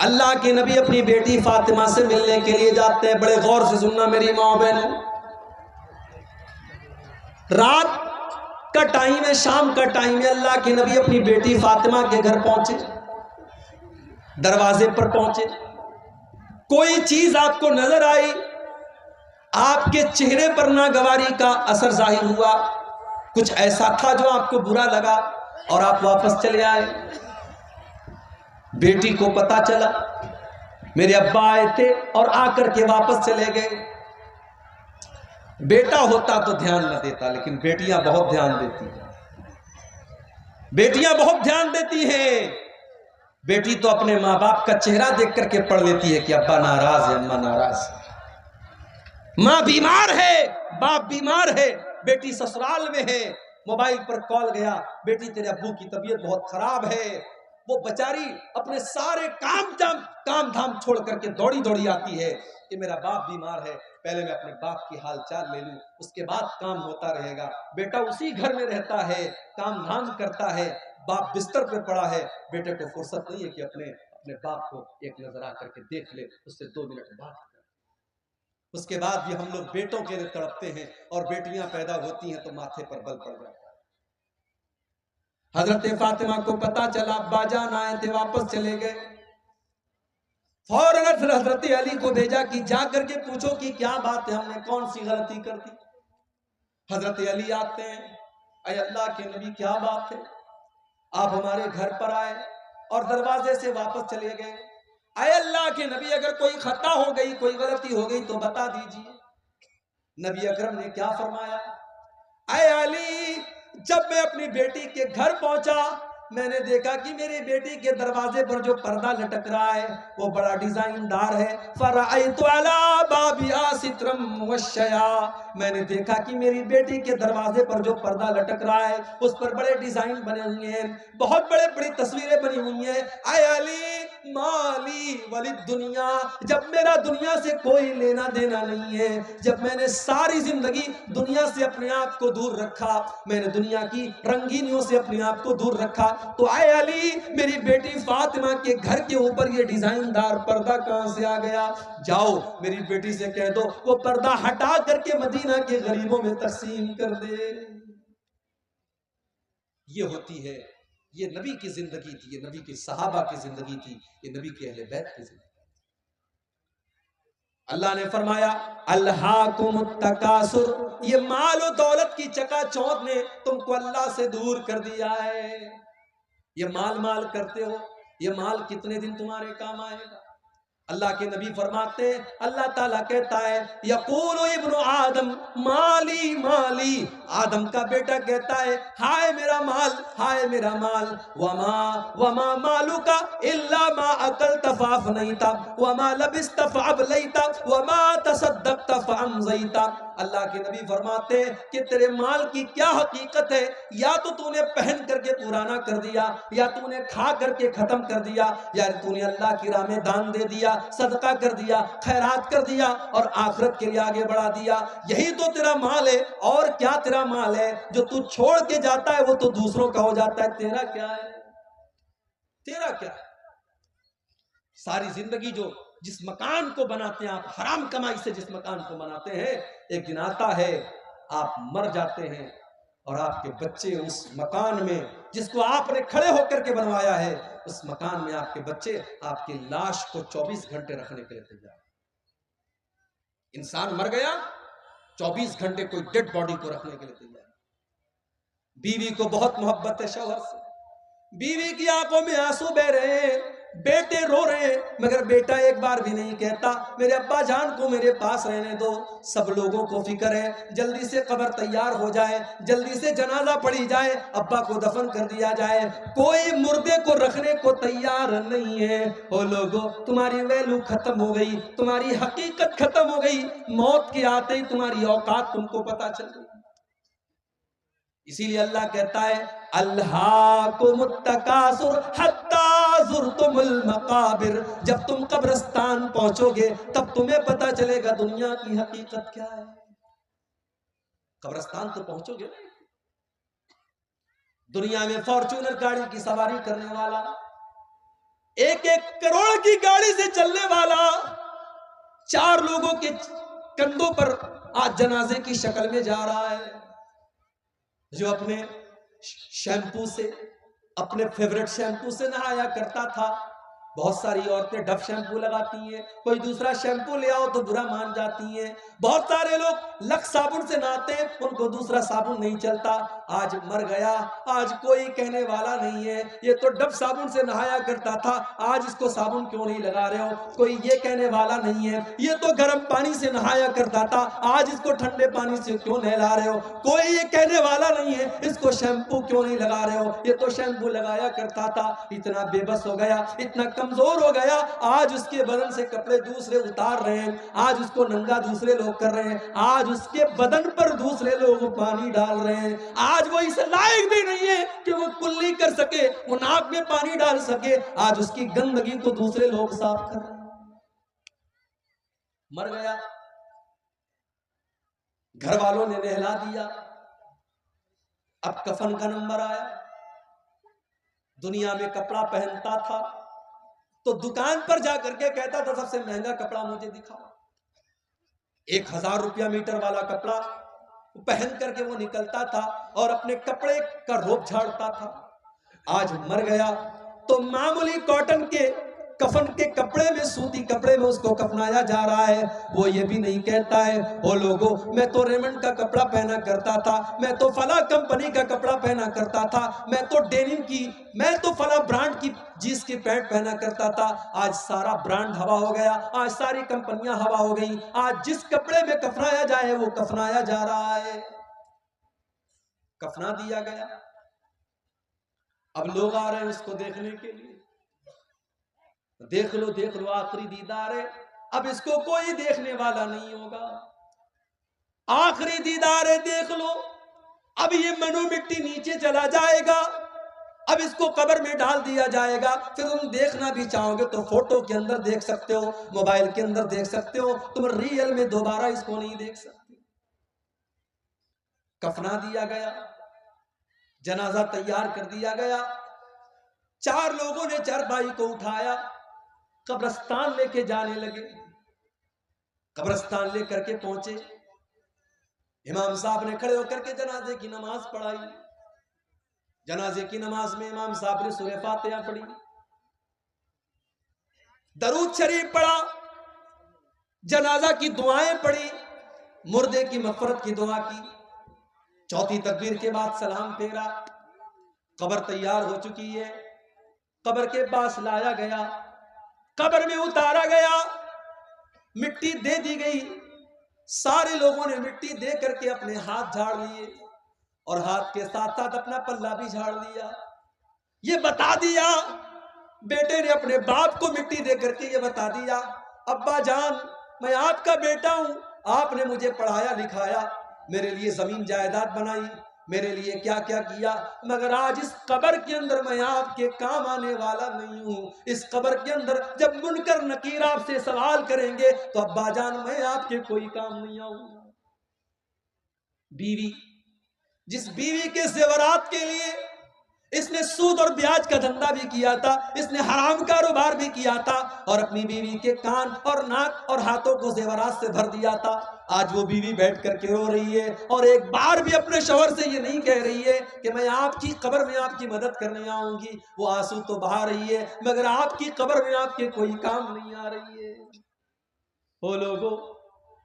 اللہ کے نبی اپنی بیٹی فاطمہ سے ملنے کے لیے جاتے ہیں. بڑے غور سے سننا میری ماں بہنوں. رات کا ٹائم ہے, شام کا ٹائم ہے. اللہ کے نبی اپنی بیٹی فاطمہ کے گھر پہنچے, دروازے پر پہنچے. کوئی چیز آپ کو نظر آئی, آپ کے چہرے پر ناگواری کا اثر ظاہر ہوا, کچھ ایسا تھا جو آپ کو برا لگا اور آپ واپس چلے آئے. بیٹی کو پتا چلا میرے ابا آئے تھے اور آ کر کے واپس چلے گئے. بیٹا ہوتا تو دھیان نہ دیتا, لیکن بیٹیاں بہت دھیان دیتی ہیں. بیٹیاں بہت دھیان دیتی ہیں. بیٹی تو اپنے ماں باپ کا چہرہ دیکھ کر کے پڑھ لیتی ہے کہ ابا ناراض ہے, اماں ناراض ہے, ماں بیمار ہے, باپ بیمار ہے, بیٹی سسرال میں ہے. موبائل پر کال گیا, بیٹی تیرے ابو کی طبیعت بہت خراب ہے. وہ بیچاری اپنے سارے کام دھام چھوڑ کر کے دوڑی دوڑی آتی ہے کہ میرا باپ بیمار ہے, پہلے میں اپنے باپ کی حال چال لے لوں, اس کے بعد کام ہوتا رہے گا. بیٹا اسی گھر میں رہتا ہے, کام دھام کرتا ہے, باپ بستر پہ پڑا ہے. بیٹے کو فرصت نہیں ہے کہ اپنے باپ کو ایک نظر آ کر کے دیکھ لے, اس سے 2 منٹ بات کرے. اس کے بعد بھی ہم لوگ بیٹوں کے لیے تڑپتے ہیں, اور بیٹیاں پیدا ہوتی ہیں تو ماتھے پر بل پڑ جاتا ہے. حضرت فاطمہ کو پتا چلا ابا جان آئے تھے, واپس چلے گئے. فوراً حضرت علی کو بھیجا کہ جا کر کے پوچھو کہ کیا بات ہے, ہم نے کون سی غلطی کر دی. حضرت علی آتے ہیں, اے اللہ کے نبی کیا بات ہے, آپ ہمارے گھر پر آئے اور دروازے سے واپس چلے گئے. اے اللہ کے نبی اگر کوئی خطا ہو گئی, کوئی غلطی ہو گئی تو بتا دیجیے. نبی اکرم نے کیا فرمایا, اے علی جب میں اپنی بیٹی کے گھر پہنچا میں نے دیکھا کہ میری بیٹی کے دروازے پر جو پردہ لٹک رہا ہے وہ بڑا ڈیزائن دار ہے. فرأیت علی بابہا سترا موشیا, میں نے دیکھا کہ میری بیٹی کے دروازے پر جو پردہ لٹک رہا ہے اس پر بڑے ڈیزائن بنے ہوئے ہیں, بہت بڑی تصویریں بنی ہوئی ہیں. اے علی مالی ولد دنیا, جب میرا دنیا سے کوئی لینا دینا نہیں ہے, جب میں نے ساری زندگی دنیا سے اپنے آپ کو دور رکھا, میں نے دنیا کی رنگینیوں سے اپنے آپ کو دور رکھا, تو اے علی میری بیٹی فاطمہ کے گھر کے اوپر یہ ڈیزائن دار پردہ کہاں سے آ گیا؟ جاؤ میری بیٹی سے کہہ دو وہ پردہ ہٹا کر کے مدینہ کے غریبوں میں تقسیم کر دے. یہ ہوتی ہے, یہ نبی کی زندگی تھی, یہ نبی کے صحابہ کی زندگی تھی, یہ نبی کے اہل بیت کی زندگی. اللہ نے فرمایا الہاکم التکاثر, یہ مال و دولت کی چکا چوند نے تم کو اللہ سے دور کر دیا ہے. یہ مال کرتے ہو, یہ مال کتنے دن تمہارے کام آئے گا؟ اللہ کے نبی فرماتے ہیں, اللہ تعالیٰ کہتا ہے یقول ابن آدم مالی مالی, آدم کا بیٹا کہتا ہے ہائے میرا مال, ہائے میرا مال. وما مالک الا ما اکلت فافنیت وما لبست فابلیت وما تصدقت فامضیت. اللہ کے نبی فرماتے ہیں کہ تیرے مال کی کیا حقیقت ہے, یا تو نے پہن کر کے پرانا کر دیا, یا تو نے کھا کر کے ختم کر دیا, یا تو نے اللہ کی راہ میں دان دے دیا, صدقہ کر دیا, خیرات کر دیا اور آخرت کے لیے آگے بڑھا دیا. یہی تو تیرا مال ہے. اور کیا تیرا مال ہے جو تو چھوڑ کے جاتا ہے وہ تو دوسروں کا ہو جاتا ہے, تیرا کیا ہے؟ تیرا کیا ہے؟ ساری زندگی جس مکان کو بناتے ہیں آپ, حرام کمائی سے جس مکان کو بناتے ہیں, ایک دن آتا ہے آپ مر جاتے ہیں اور آپ کے بچے اس مکان میں جس کو آپ نے کھڑے ہو کر کے بنوایا ہے, اس مکان میں آپ کے بچے آپ کی لاش کو 24 گھنٹے رکھنے کے لیے تیار. انسان مر گیا, 24 گھنٹے کوئی ڈیڈ باڈی کو رکھنے کے لیے تیار. بیوی کو بہت محبت ہے شوہر سے, بیوی کی آنکھوں میں آنسو بہ رہے ہیں, بیٹے رو رہے ہیں, مگر بیٹا ایک بار بھی نہیں کہتا میرے ابا جان کو میرے پاس رہنے دو. سب لوگوں کو فکر ہے جلدی سے قبر تیار ہو جائے, جلدی سے جنازہ پڑھی جائے, ابا کو دفن کر دیا جائے, کوئی مردے کو رکھنے کو تیار نہیں ہے. او لوگوں تمہاری ویلو ختم ہو گئی, تمہاری حقیقت ختم ہو گئی, موت کے آتے ہی تمہاری اوقات تم کو پتا چل گئی. اسی لیے اللہ کہتا ہے الہاکم التکاثر حتی زرتم المقابر, جب تم قبرستان پہنچو گے تب تمہیں پتا چلے گا دنیا کی حقیقت کیا ہے. قبرستان تو پہنچو گے, دنیا میں فارچونر گاڑی کی سواری کرنے والا ایک ایک کروڑ کی گاڑی سے چلنے والا 4 لوگوں کے کندھوں پر آج جنازے کی شکل میں جا رہا ہے، جو اپنے شیمپو سے، اپنے فیورٹ شیمپو سے نہایا کرتا تھا۔ بہت ساری عورتیں ڈف شیمپو لگاتی ہیں، کوئی دوسرا شیمپو لے آؤ تو برا مان جاتی ہیں۔ بہت سارے لوگ لکس صابن سے نہاتے ہیں، ان کو دوسرا صابن نہیں چلتا۔ آج مر گیا، آج کوئی کہنے والا نہیں ہے یہ تو ڈف صابن سے نہایا کرتا تھا، آج اس کو صابن کیوں نہیں لگا رہے ہو؟ کوئی یہ کہنے والا نہیں ہے یہ تو گرم پانی سے نہایا کرتا تھا، آج اس کو ٹھنڈے پانی سے کیوں نہلا رہے ہو؟ کوئی یہ کہنے والا نہیں ہے اس کو شیمپو کیوں نہیں لگا رہے ہو، یہ تو شیمپو لگایا کرتا تھا۔ اتنا بے بس ہو گیا، اتنا کمزور ہو گیا، آج اس کے بدن سے کپڑے دوسرے اتار رہے ہیں، آج اس کو ننگا دوسرے لوگ کر رہے ہیں، آج اس کے بدن پر دوسرے لوگ پانی ڈال رہے ہیں، آج وہ اس لائق بھی نہیں ہے کہ وہ کلی کر سکے، وہ ناک میں پانی ڈال سکے، آج اس کی گندگی کو دوسرے لوگ صاف کر رہے ہیں۔ مر گیا، گھر والوں نے نہلا دیا، اب کفن کا نمبر آیا۔ دنیا میں کپڑا پہنتا تھا تو دکان پر جا کر کے کہتا تھا سب سے مہنگا کپڑا مجھے دکھاؤ، 1000 روپیہ میٹر والا کپڑا پہن کر کے وہ نکلتا تھا اور اپنے کپڑے کا روپ جھاڑتا تھا۔ آج مر گیا تو معمولی کاٹن کے کفن کے کپڑے میں، سوتی کپڑے میں اس کو کفنایا جا رہا ہے۔ وہ یہ بھی نہیں کہتا ہے او لوگوں میں تو ریمنڈ کا کپڑا پہنا کرتا تھا، میں تو فلاں کمپنی کا کپڑا پہنا کرتا تھا، میں تو ڈینم کی، میں تو فلاں برانڈ کی جینس کی پینٹ پہنا کرتا تھا۔ آج سارا برانڈ ہوا ہو گیا، آج ساری کمپنیاں ہوا ہو گئی، آج جس کپڑے میں کفنایا جائے وہ کفنایا جا رہا ہے۔ کفنا دیا گیا، اب لوگ آ رہے ہیں اس کو دیکھنے کے لیے، دیکھ لو آخری دیدار ہے، اب اس کو کوئی دیکھنے والا نہیں ہوگا۔ آخری دیدار ہے، دیکھ لو، اب یہ منو مٹی نیچے چلا جائے گا، اب اس کو قبر میں ڈال دیا جائے گا، پھر تم دیکھنا بھی چاہو گے تو فوٹو کے اندر دیکھ سکتے ہو، موبائل کے اندر دیکھ سکتے ہو، تم ریئل میں دوبارہ اس کو نہیں دیکھ سکتے۔ کفنا دیا گیا، جنازہ تیار کر دیا گیا، 4 لوگوں نے چارپائی کو اٹھایا، قبرستان لے کے جانے لگے۔ قبرستان لے کر کے پہنچے، امام صاحب نے کھڑے ہو کر کے جنازے کی نماز پڑھائی۔ جنازے کی نماز میں امام صاحب نے سورہ فاتحہ پڑھی، درود شریف پڑھا، جنازہ کی دعائیں پڑھی، مردے کی مغفرت کی دعا کی۔ چوتھی تکبیر کے بعد سلام پھیرا، قبر تیار ہو چکی ہے، قبر کے پاس لایا گیا، قبر میں اتارا گیا، مٹی دے دی گئی، سارے لوگوں نے مٹی دے کر کے اپنے ہاتھ جھاڑ لیے اور ہاتھ کے ساتھ ساتھ اپنا پلہ بھی جھاڑ لیا۔ یہ بتا دیا، بیٹے نے اپنے باپ کو مٹی دے کر کے یہ بتا دیا، ابا جان میں آپ کا بیٹا ہوں، آپ نے مجھے پڑھایا لکھایا، میرے لیے زمین جائیداد بنائی، میرے لیے کیا کیا کیا، مگر آج اس قبر کے اندر میں آپ کے کام آنے والا نہیں ہوں۔ اس قبر کے اندر جب منکر نکیر آپ سے سوال کریں گے تو ابا جان میں آپ کے کوئی کام نہیں آؤں گا۔ بیوی، جس بیوی کے زیورات کے لیے اس نے سود اور بیاج کا دھندا بھی کیا تھا، اس نے حرام کاروبار بھی کیا تھا اور اپنی بیوی کے کان اور ناک اور ہاتھوں کو زیورات سے بھر دیا تھا، آج وہ بیوی بیٹھ کر کے رو رہی ہے اور ایک بار بھی اپنے شوہر سے یہ نہیں کہہ رہی ہے کہ میں آپ کی قبر میں آپ کی مدد کرنے آؤں گی۔ وہ آنسو تو بہا رہی ہے مگر آپ کی قبر میں آپ کے کوئی کام نہیں آ رہی ہے۔ وہ لوگوں،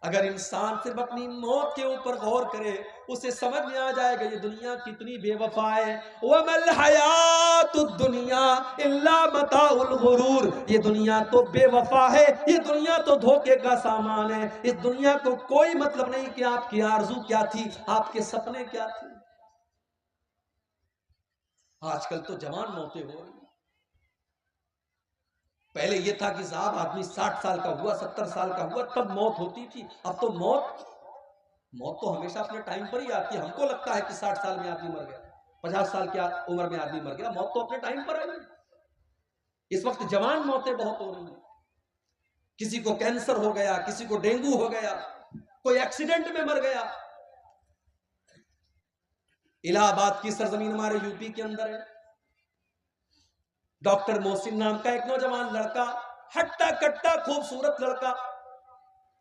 اگر انسان صرف اپنی موت کے اوپر غور کرے اسے سمجھ میں آ جائے گا یہ دنیا کتنی بے وفا ہے۔ وَمَا الْحَيَاةُ الدُّنْيَا إِلَّا مَتَاعُ الْغُرُورِ، یہ دنیا تو بے وفا ہے، یہ دنیا تو دھوکے کا سامان ہے۔ اس دنیا کو کوئی مطلب نہیں کہ آپ کی آرزو کیا تھی، آپ کے سپنے کیا تھے۔ آج کل تو جوان موتیں ہو رہی، پہلے یہ تھا کہ صاحب آدمی 60 سال کا ہوا، 70 سال کا ہوا تب موت ہوتی تھی، اب تو موت تو ہمیشہ اپنے ٹائم پر ہی آتی ہے۔ ہم کو لگتا ہے کہ 60 سال میں آدمی مر گیا، 50 سال کی عمر میں آدمی مر گیا، موت تو اپنے ٹائم پر آئی۔ اس وقت جوان موتیں بہت ہو رہی ہیں، کسی کو کینسر ہو گیا، کسی کو ڈینگو ہو گیا، کوئی ایکسیڈنٹ میں مر گیا۔ الہ آباد کی سرزمین ہمارے یو پی کے اندر ہے، ڈاکٹر محسن نام کا ایک نوجوان لڑکا، ہٹا کٹا خوبصورت لڑکا،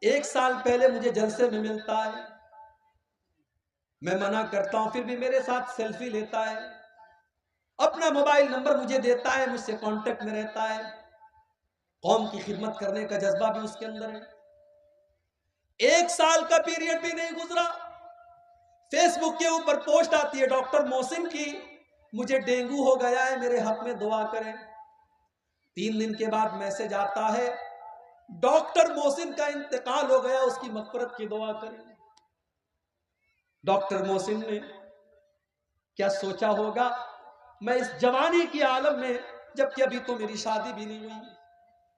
1 سال پہلے مجھے جلسے میں ملتا ہے، میں منع کرتا ہوں پھر بھی میرے ساتھ سیلفی لیتا ہے، اپنا موبائل نمبر مجھے دیتا ہے، مجھ سے کانٹیکٹ میں رہتا ہے، قوم کی خدمت کرنے کا جذبہ بھی اس کے اندر ہے۔ 1 سال کا پیریڈ بھی نہیں گزرا، فیس بک کے اوپر پوسٹ آتی ہے ڈاکٹر محسن کی، مجھے ڈینگو ہو گیا ہے، میرے حق میں دعا کریں۔ 3 دن کے بعد میسج آتا ہے ڈاکٹر محسن کا انتقال ہو گیا، اس کی مغفرت کی دعا کریں۔ ڈاکٹر محسن نے کیا سوچا ہوگا، میں اس جوانی کی عالم میں، جبکہ ابھی تو میری شادی بھی نہیں ہوئی،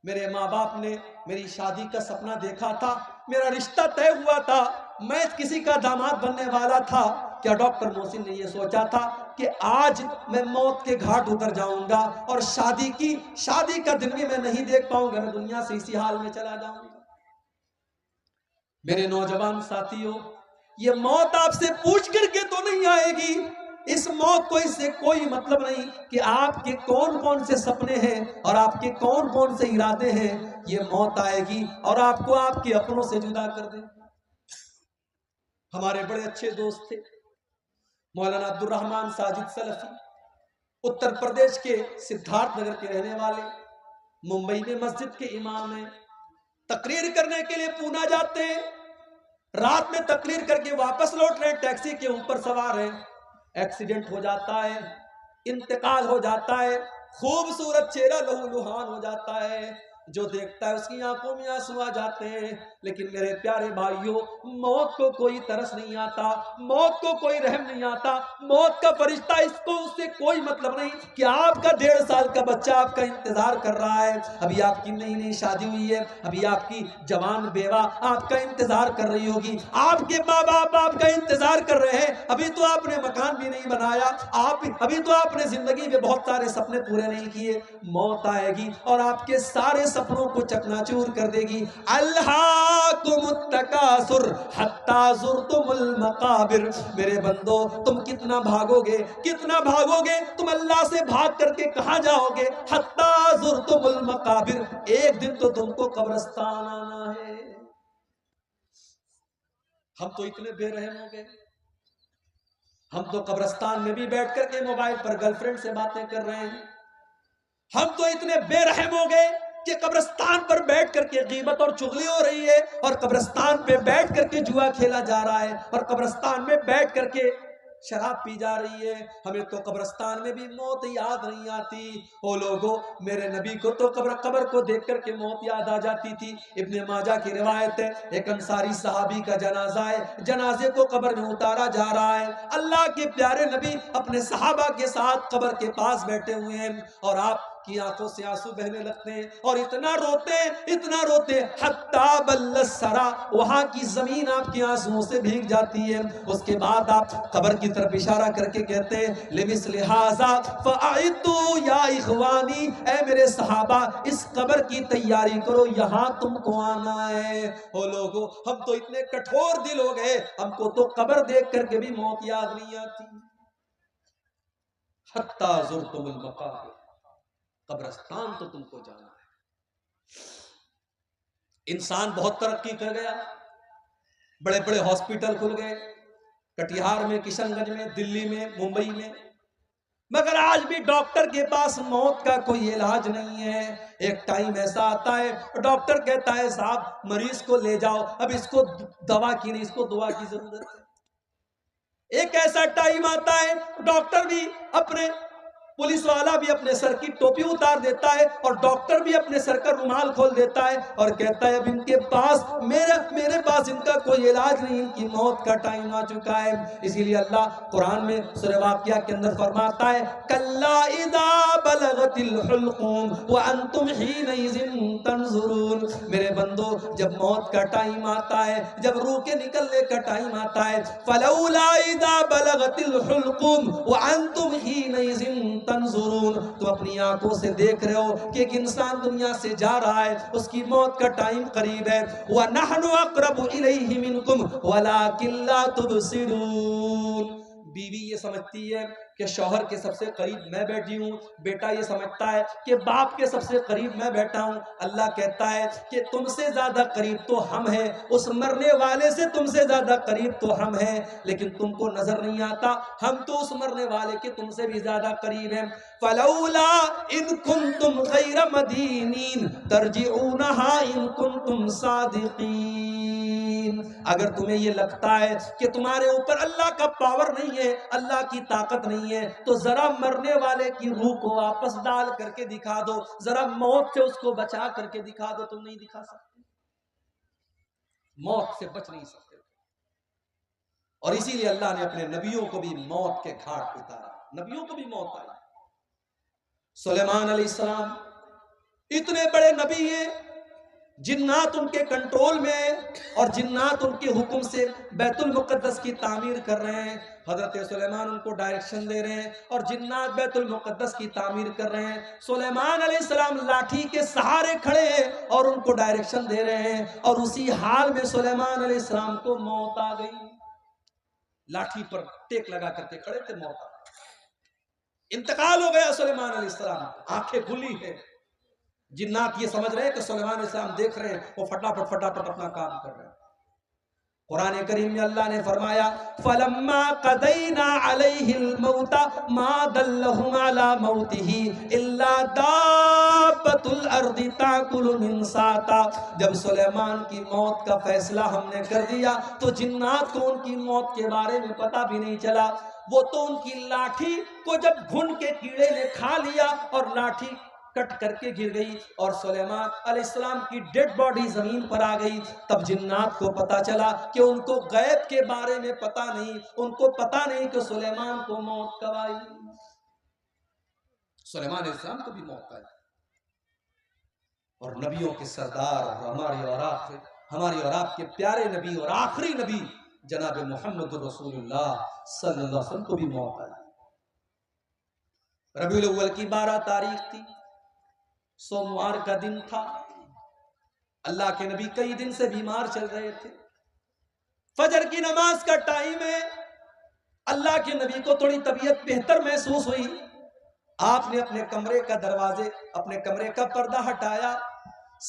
میرے ماں باپ نے میری شادی کا سپنا دیکھا تھا، میرا رشتہ طے ہوا تھا، میں کسی کا داماد بننے والا تھا، کیا ڈاکٹر محسن نے یہ سوچا تھا کہ آج میں موت کے گھاٹ اتر جاؤں گا اور شادی کا دن بھی میں نہیں دیکھ پاؤں گا، میں دنیا سے اسی حال میں چلا جاؤں گا۔ میرے نوجوان ساتھیوں، یہ موت آپ سے پوچھ کر کے تو نہیں آئے گی، اس موت کو اس سے کوئی مطلب نہیں کہ آپ کے کون کون سے سپنے ہیں اور آپ کے کون کون سے ارادے ہیں، یہ موت آئے گی اور آپ کو آپ کے اپنوں سے جدا کر دے۔ ہمارے بڑے اچھے دوست تھے مولانا عبد الرحمن ساجد سلفی، اتر پردیش کے سدھارتھ نگر کے رہنے والے، ممبئی میں مسجد کے امام ہیں، تقریر کرنے کے لیے پونا جاتے ہیں، رات میں تقریر کر کے واپس لوٹ رہے ہیں، ٹیکسی کے اوپر سوار ہیں، ایکسیڈنٹ ہو جاتا ہے، انتقال ہو جاتا ہے، خوبصورت چہرہ لہو لہان ہو جاتا ہے، جو دیکھتا ہے اس کی آنکھوں میں آنسو آ جاتے ہیں۔ لیکن میرے پیارے بھائیوں، موت کو کوئی ترس نہیں آتا، موت کو کوئی رحم نہیں آتا، موت کا فرشتہ اس سے کوئی مطلب نہیں کہ آپ کا 1.5 سال کا بچہ آپ کا انتظار کر رہا ہے، ابھی آپ کی نئی شادی ہوئی ہے، ابھی آپ کی جوان بیوہ آپ کا انتظار کر رہی ہوگی، آپ کے ماں باپ آپ کا انتظار کر رہے ہیں، ابھی تو آپ نے مکان بھی نہیں بنایا، ابھی تو آپ نے زندگی میں بہت سارے سپنے پورے نہیں کیے، موت آئے گی اور آپ کے سارے سپنوں کو چکناچور کر دے گی۔ الہاکم التکاثر حتی زرتم المقابر، میرے بندو تم کتنا بھاگو گے، تم اللہ سے بھاگ کر کے کہاں جاؤ گے؟ حتی زرتم المقابر، ایک دن تو تم کو قبرستان آنا ہے۔ ہم تو اتنے بے رحم ہو گئے، ہم تو قبرستان میں بھی بیٹھ کر کے موبائل پر گرل فرینڈ سے باتیں کر رہے ہیں، ہم تو اتنے بے رحم ہو گئے کہ قبرستان پر بیٹھ کر کے غیبت اور چغلی ہو رہی ہے، اور قبرستان پہ بیٹھ کر کے جوا کھیلا جا رہا ہے، اور قبرستان میں بیٹھ کر کے شراب پی جا رہی ہے۔ ہمیں تو قبرستان میں بھی موت یاد نہیں آتی۔ او لوگو، میرے نبی کو تو قبر کو دیکھ کر کے موت یاد آ جاتی تھی۔ ابن ماجہ کی روایت ہے، ایک انصاری صحابی کا جنازہ ہے، جنازے کو قبر میں اتارا جا رہا ہے، اللہ کے پیارے نبی اپنے صحابہ کے ساتھ قبر کے پاس بیٹھے ہوئے ہیں، اور آپ کی آنکھوں سے آنسو بہنے لگتے ہیں، اور اتنا روتے حتی بل الثری، وہاں کی زمین آپ کی آنسوؤں سے بھیگ جاتی ہے۔ اس کے بعد آپ قبر کی طرف اشارہ کر کے کہتے ہیں لمثل ھذا فاعدوا یا اخوانی، اے میرے صحابہ اس قبر کی تیاری کرو، یہاں تم کو آنا ہے۔ او لوگو، ہم تو اتنے کٹھور دل ہو گئے، ہم کو تو قبر دیکھ کر کے بھی موت یاد نہیں آتی۔ حتی زرتم المقابر، قبرستان تو تم کو جانا ہے۔ انسان بہت ترقی کر گیا، بڑے بڑے ہاسپٹل کھل گئے، کٹیہار میں، کشن گنج میں، دلی میں، ممبئی میں، مگر آج بھی ڈاکٹر کے پاس موت کا کوئی علاج نہیں ہے۔ ایک ٹائم ایسا آتا ہے ڈاکٹر کہتا ہے صاحب مریض کو لے جاؤ، اب اس کو دوا کی نہیں، اس کو دعا کی ضرورت ہے۔ ایک ایسا ٹائم آتا ہے ڈاکٹر بھی اپنے، پولیس والا بھی اپنے سر کی ٹوپی اتار دیتا ہے، اور ڈاکٹر بھی اپنے سر کا رومال کھول دیتا ہے اور کہتا ہے اب ان کے پاس میرے پاس ان کا کوئی علاج نہیں، ان کی موت کا ٹائم آ چکا ہے۔ اسی لیے اللہ قرآن میں سورہ واقعہ کے اندر فرماتا ہے کلا اذا بلغت الحلقوم وانتم حینئذ تنظرون، میرے بندو جب موت کا ٹائم آتا ہے، جب روح کے نکلنے کا ٹائم آتا ہے، فلولا اذا بلغت الحلقوم وانتم حینئذ تنظرون، تو اپنی آنکھوں سے دیکھ رہے ہو کہ ایک انسان دنیا سے جا رہا ہے، اس کی موت کا ٹائم قریب ہے۔ وَنَحْنُ أَقْرَبُ إِلَيْهِ مِنْكُمْ وَلَكِنْ لَا تُبْصِرُونَ، بیوی یہ سمجھتی ہے کہ شوہر کے سب سے قریب میں بیٹھی ہوں، بیٹا یہ سمجھتا ہے کہ باپ کے سب سے قریب میں بیٹھا ہوں۔ اللہ کہتا ہے کہ تم سے زیادہ قریب تو ہم ہیں، اس مرنے والے سے تم سے زیادہ قریب تو ہم ہیں، لیکن تم کو نظر نہیں آتا ہم تو اس مرنے والے کے تم سے بھی زیادہ قریب ہیں۔ فلولا ان کنتم غیر مدینین ترجعونها ان کنتم صادقین، اگر تمہیں یہ لگتا ہے کہ تمہارے اوپر اللہ کا پاور نہیں ہے، اللہ کی طاقت نہیں ہے، تو ذرا مرنے والے کی روح کو واپس ڈال کر کے دکھا دو، ذرا موت سے اس کو بچا کر کے دکھا دو۔ تم نہیں دکھا سکتے، موت سے بچ نہیں سکتے، اور اسی لیے اللہ نے اپنے نبیوں کو بھی موت کے گھاٹ اتارا، نبیوں کو بھی موت آئی۔ سلیمان علیہ السلام اتنے بڑے نبی ہیں، جنات ان کے کنٹرول میں ہیں، اور جنات ان کے حکم سے بیت المقدس کی تعمیر کر رہے ہیں۔ حضرت سلیمان ان کو ڈائریکشن دے رہے ہیں اور جنات بیت المقدس کی تعمیر کر رہے ہیں۔ سلیمان علیہ السلام لاٹھی کے سہارے کھڑے ہیں اور ان کو ڈائریکشن دے رہے ہیں، اور اسی حال میں سلیمان علیہ السلام کو موت آ گئی۔ لاٹھی پر ٹیک لگا کر کے کھڑے تھے، موت آ گئی، انتقال ہو گیا سلیمان علیہ السلام، آنکھیں کھلی ہیں۔ جنات یہ سمجھ رہے ہیں کہ سلیمان علیہ السلام دیکھ رہے ہیں، وہ فٹافٹ اپنا کام کر رہے ہیں۔ قرآن کریم میں اللہ نے فرمایا فَلَمَّا قَضَيْنَا عَلَيْهِ الْمَوْتَ مَا دَلَّهُمْ عَلَى مَوْتِهِ إِلَّا دَابَّةُ الْأَرْضِ تَأْكُلُ مِنْ سَأْتَهُ، جب سلیمان کی موت کا فیصلہ ہم نے کر دیا تو جنات کو ان کی موت کے بارے میں پتہ بھی نہیں چلا، وہ تو ان کی لاٹھی کو جب گھن کے کیڑے نے کھا لیا اور لاٹھی کٹ کر کے گر گئی اور سلیمان علیہ السلام کی ڈیڈ باڈی زمین پر آ گئی، تب جنات کو پتا چلا کہ ان کو غیب کے بارے میں پتا نہیں، ان کو پتا نہیں کہ سلیمان کو موت کب آئی۔ سلیمان علیہ السلام کو بھی موت آئی، اور نبیوں کے سردار ہماری اور آپ کے پیارے نبی اور آخری نبی جناب محمد رسول اللہ صلی اللہ علیہ وسلم کو بھی موت آئی۔ ربیع الاول کی 12 تاریخ تھی، سوموار کا دن تھا، اللہ کے نبی کئی دن سے بیمار چل رہے تھے، فجر کی نماز کا ٹائم ہے، اللہ کے نبی کو تھوڑی طبیعت بہتر محسوس ہوئی، آپ نے اپنے کمرے کا دروازے، اپنے کمرے کا پردہ ہٹایا،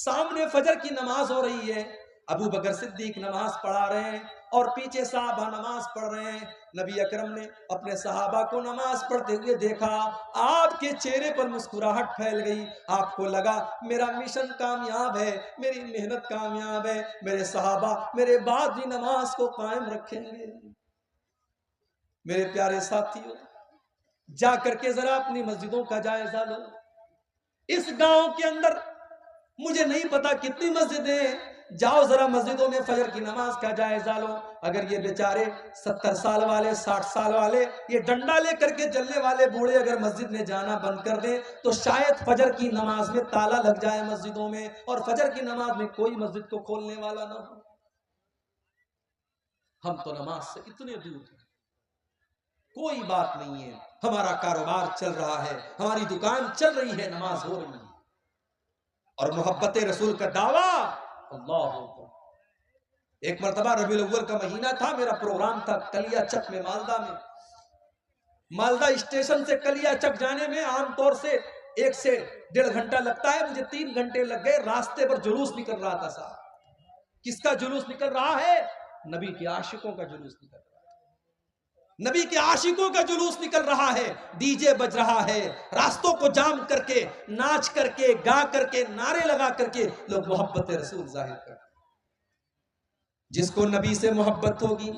سامنے فجر کی نماز ہو رہی ہے، ابو بکر صدیق نماز پڑھا رہے ہیں اور پیچھے صحابہ نماز پڑھ رہے ہیں۔ نبی اکرم نے اپنے صحابہ کو نماز پڑھتے ہوئے دیکھا، آپ کے چہرے پر مسکراہٹ پھیل گئی، آپ کو لگا میرا مشن کامیاب ہے، میری محنت کامیاب ہے، میرے صحابہ میرے بعد بھی نماز کو قائم رکھیں گے۔ میرے پیارے ساتھیوں، جا کر کے ذرا اپنی مسجدوں کا جائزہ لو۔ اس گاؤں کے اندر مجھے نہیں پتا کتنی مسجدیں ہیں، جاؤ ذرا مسجدوں میں فجر کی نماز کا جائزہ لو۔ اگر یہ بیچارے 70 سال والے 60 سال والے یہ ڈنڈا لے کر کے چلنے والے بوڑھے اگر مسجد میں جانا بند کر دیں تو شاید فجر کی نماز میں تالا لگ جائے مسجدوں میں، اور فجر کی نماز میں کوئی مسجد کو کھولنے والا نہ ہو۔ ہم تو نماز سے اتنے دور ہیں، کوئی بات نہیں ہے، ہمارا کاروبار چل رہا ہے، ہماری دکان چل رہی ہے، نماز ہو رہی ہے، اور محبت رسول کا دعویٰ۔ اللہ اکبر۔ ایک مرتبہ ربیع الاول کا مہینہ تھا، میرا پروگرام تھا کلیا چک میں، مالدہ میں۔ مالدہ اسٹیشن سے کلیا چک جانے میں عام طور سے 1 سے 1.5 گھنٹہ لگتا ہے، مجھے 3 گھنٹے لگ گئے۔ راستے پر جلوس نکل رہا تھا صاحب۔ کس کا جلوس نکل رہا ہے؟ نبی کے عاشقوں کا جلوس نکل رہا ہے، نبی کے عاشقوں کا جلوس نکل رہا ہے، ڈی جے بج رہا ہے، راستوں کو جام کر کے ناچ کر کے گا کر کے نعرے لگا کر کے لوگ محبت رسول ظاہر کرتے ہیں۔ جس کو نبی سے محبت ہوگی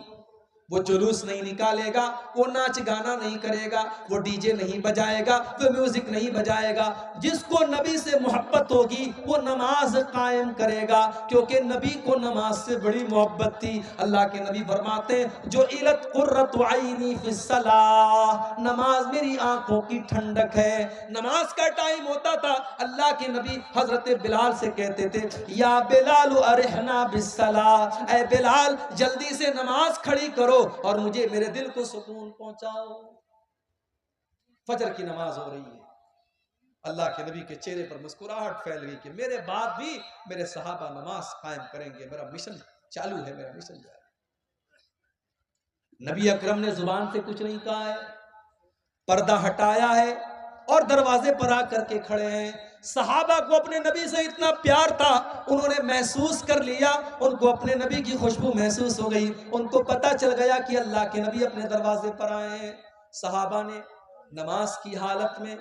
وہ جلوس نہیں نکالے گا، وہ ناچ گانا نہیں کرے گا، وہ ڈی جے نہیں بجائے گا، وہ میوزک نہیں بجائے گا۔ جس کو نبی سے محبت ہوگی وہ نماز قائم کرے گا، کیونکہ نبی کو نماز سے بڑی محبت تھی۔ اللہ کے نبی فرماتے ہیں جو علت قرۃ عینی فی الصلاۃ، نماز میری آنکھوں کی ٹھنڈک ہے۔ نماز کا ٹائم ہوتا تھا، اللہ کے نبی حضرت بلال سے کہتے تھے یا بلال ارحنا بالصلاۃ، اے بلال جلدی سے نماز کھڑی کرو اور مجھے میرے دل کو سکون پہنچاؤ۔ فجر کی نماز ہو رہی ہے، اللہ کے نبی کے چہرے پر مسکراہٹ پھیل گئی کہ میرے بعد بھی میرے صحابہ نماز قائم کریں گے، میرا مشن چالو ہے، میرا مشن جاری ہے۔ نبی اکرم نے زبان سے کچھ نہیں کہا ہے، پردہ ہٹایا ہے اور دروازے پر آ کر کے کھڑے ہیں. صحابہ کو اپنے نبی سے اتنا پیار تھا، انہوں نے محسوس کر لیا، ان کو اپنے نبی کی خوشبو محسوس ہو گئی، ان کو پتا چل گیا کہ اللہ کے نبی اپنے دروازے پر آئے ہیں. صحابہ نے نماز کی حالت میں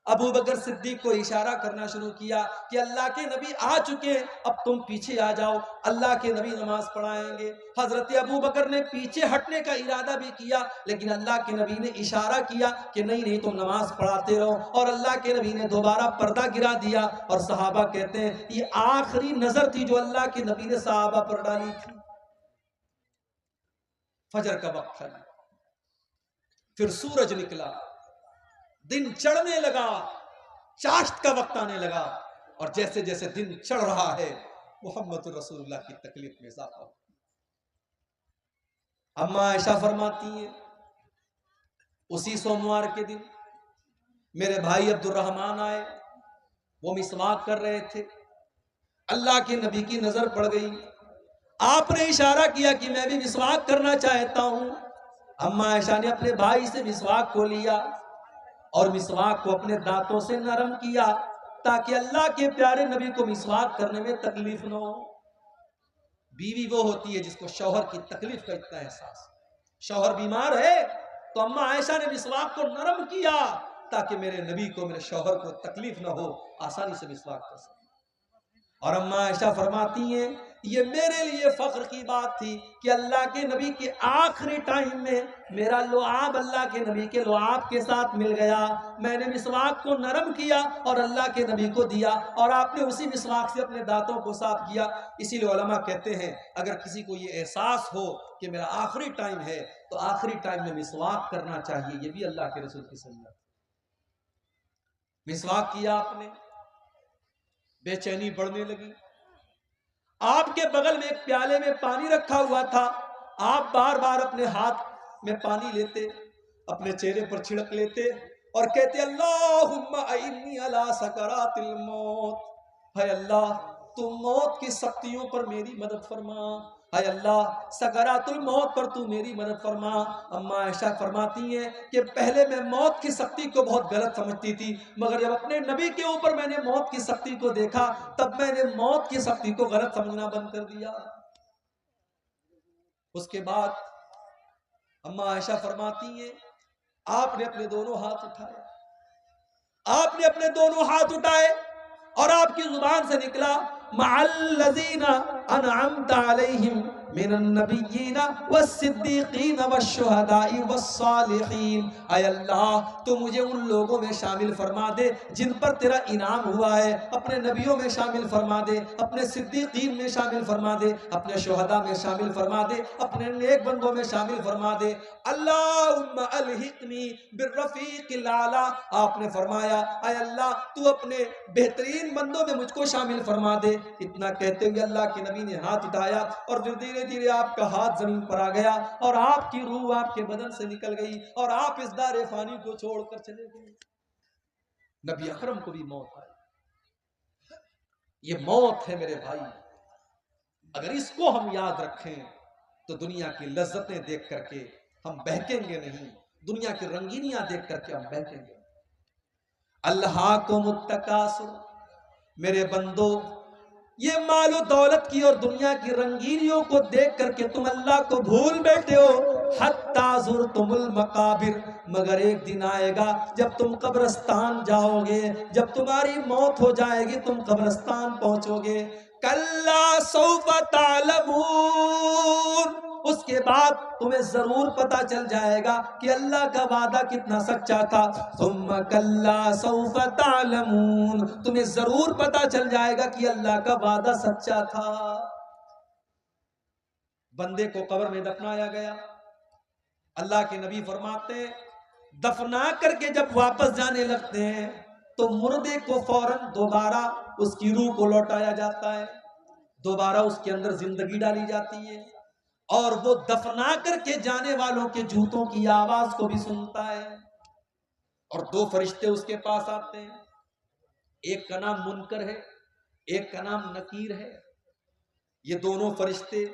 ابو بکر صدیق کو اشارہ کرنا شروع کیا کہ اللہ کے نبی آ چکے ہیں، اب تم پیچھے آ جاؤ، اللہ کے نبی نماز پڑھائیں گے. حضرت ابو بکر نے پیچھے ہٹنے کا ارادہ بھی کیا، لیکن اللہ کے نبی نے اشارہ کیا کہ نہیں تم نماز پڑھاتے رہو، اور اللہ کے نبی نے دوبارہ پردہ گرا دیا. اور صحابہ کہتے ہیں یہ آخری نظر تھی جو اللہ کے نبی نے صحابہ پر ڈالی تھی. فجر کا وقت تھا، پھر سورج نکلا، دن چڑھنے لگا، چاشت کا وقت آنے لگا، اور جیسے جیسے دن چڑھ رہا ہے محمد رسول اللہ کی تکلیف میں اضافہ ہو. اما عائشہ فرماتی ہیں اسی سوموار کے دن میرے بھائی عبد الرحمن آئے، وہ مسواک کر رہے تھے، اللہ کے نبی کی نظر پڑ گئی، آپ نے اشارہ کیا کہ میں بھی مسواک کرنا چاہتا ہوں. اما عائشہ نے اپنے بھائی سے مسواک کو لیا اور مسواک کو اپنے دانتوں سے نرم کیا تاکہ اللہ کے پیارے نبی کو مسواک کرنے میں تکلیف نہ ہو. بیوی وہ ہوتی ہے جس کو شوہر کی تکلیف کا اتنا احساس. شوہر بیمار ہے تو اما عائشہ نے مسواک کو نرم کیا تاکہ میرے نبی کو، میرے شوہر کو تکلیف نہ ہو، آسانی سے مسواک کر سکے. اور اما عائشہ فرماتی ہیں یہ میرے لیے فخر کی بات تھی کہ اللہ کے نبی کے آخری ٹائم میں میرا لعاب اللہ کے نبی کے لعاب کے ساتھ مل گیا. میں نے مسواک کو نرم کیا اور اللہ کے نبی کو دیا، اور آپ نے اسی مسواک سے اپنے دانتوں کو صاف کیا. اسی لیے علماء کہتے ہیں اگر کسی کو یہ احساس ہو کہ میرا آخری ٹائم ہے تو آخری ٹائم میں مسواک کرنا چاہیے. یہ بھی اللہ کے رسول کی سنت. مسواک کیا آپ نے، بے چینی بڑھنے لگی. آپ کے بغل میں ایک پیالے میں پانی رکھا ہوا تھا، آپ بار بار اپنے ہاتھ میں پانی لیتے، اپنے چہرے پر چھڑک لیتے اور کہتے اللہم اعنی علی سکرات الموت، اے اللہ تو موت کی سختیوں پر میری مدد فرما، اے اللہ سکرات الموت پر تو میری مدد فرما. اما عائشہ فرماتی ہیں کہ پہلے میں موت کی سختی کو بہت غلط سمجھتی تھی، مگر جب اپنے نبی کے اوپر میں نے موت کی سختی کو دیکھا تب میں نے موت کی سختی کو غلط سمجھنا بند کر دیا. اس کے بعد اما عائشہ فرماتی ہیں آپ نے اپنے دونوں ہاتھ اٹھائے، آپ نے اپنے دونوں ہاتھ اٹھائے اور آپ کی زبان سے نکلا مع الذین انعمت علیہم من النبیین والصدیقین والشہداء والصالحین. اے اللہ تو مجھے ان لوگوں میں شامل فرما دے جن پر تیرا انعام ہوا ہے، اپنے نبیوں میں شامل فرما دے، اپنے صدیقین میں شامل فرما دے، اپنے شہداء میں شامل فرما دے، اپنے نیک بندوں میں شامل فرما دے. اللہم الحقنی بالرفیق الاعلی. آپ نے فرمایا اے اللہ تو اپنے بہترین بندوں میں مجھ کو شامل فرما دے. اتنا کہتے ہوئے اللہ کے نبی نے ہاتھ اٹھایا اور پھر دھیرے دھیرے آپ کا ہاتھ زمین پر آ گیا اور آپ کی روح آپ کے بدن سے نکل گئی اور آپ اس دار فانی کو چھوڑ کر چلے گئے. نبی اکرم کو بھی موت آئی. یہ موت ہے میرے بھائی، اگر اس کو ہم یاد رکھیں تو دنیا کی لذتیں دیکھ کر کے ہم بہکیں گے نہیں، دنیا کی رنگینیاں دیکھ کر کے ہم بہکیں گے. الہاکم التکاثر، میرے بندو یہ مال و دولت کی اور دنیا کی رنگینیوں کو دیکھ کر کے تم اللہ کو بھول بیٹھے ہو. حتی زرتم المقابر، مگر ایک دن آئے گا جب تم قبرستان جاؤ گے، جب تمہاری موت ہو جائے گی تم قبرستان پہنچو گے. کلا سوف تعلمون، اس کے بعد تمہیں ضرور پتا چل جائے گا کہ اللہ کا وعدہ کتنا سچا تھا. ثم کلا سوف تعلمون، تمہیں ضرور پتا چل جائے گا کہ اللہ کا وعدہ سچا تھا. بندے کو قبر میں دفنایا گیا. اللہ کے نبی فرماتے ہیں دفنا کر کے جب واپس جانے لگتے ہیں تو مردے کو فوراً دوبارہ اس کی روح کو لوٹایا جاتا ہے، دوبارہ اس کے اندر زندگی ڈالی جاتی ہے، اور وہ دفنا کر کے جانے والوں کے جوتوں کی آواز کو بھی سنتا ہے. اور دو فرشتے اس کے پاس آتے ہیں، ایک کا نام منکر ہے، ایک کا نام نکیر ہے. یہ دونوں فرشتے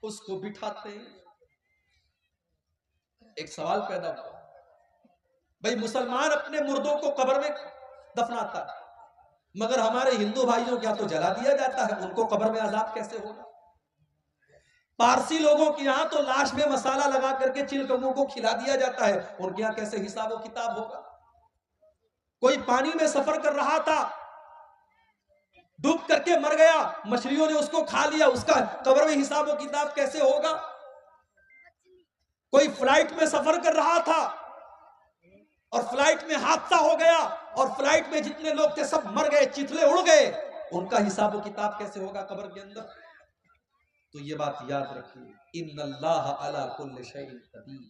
اس کو بٹھاتے ہیں. ایک سوال پیدا ہوا بھئی مسلمان اپنے مردوں کو قبر میں دفناتا ہے، مگر ہمارے ہندو بھائیوں کیا تو جلا دیا جاتا ہے، ان کو قبر میں عذاب کیسے ہوگا؟ پارسی لوگوں کے یہاں تو لاش میں مسالہ لگا کر کے چلکموں کو کھلا دیا جاتا ہے، ان کے یہاں کیسے حساب و کتاب ہوگا؟ کوئی پانی میں سفر کر رہا تھا، ڈوب کر کے مر گیا، مچھلیوں نے اس کو کھا لیا، اس کا قبر میں حساب و کتاب کیسے ہوگا؟ کوئی فلائٹ میں سفر کر رہا تھا اور فلائٹ میں حادثہ ہو گیا اور فلائٹ میں جتنے لوگ تھے سب مر گئے، چتلے اڑ گئے، ان کا حساب و کتاب کیسے ہوگا قبر کے اندر؟ تو یہ بات یاد رکھیے، ان اللہ علی کل شیء قدیر۔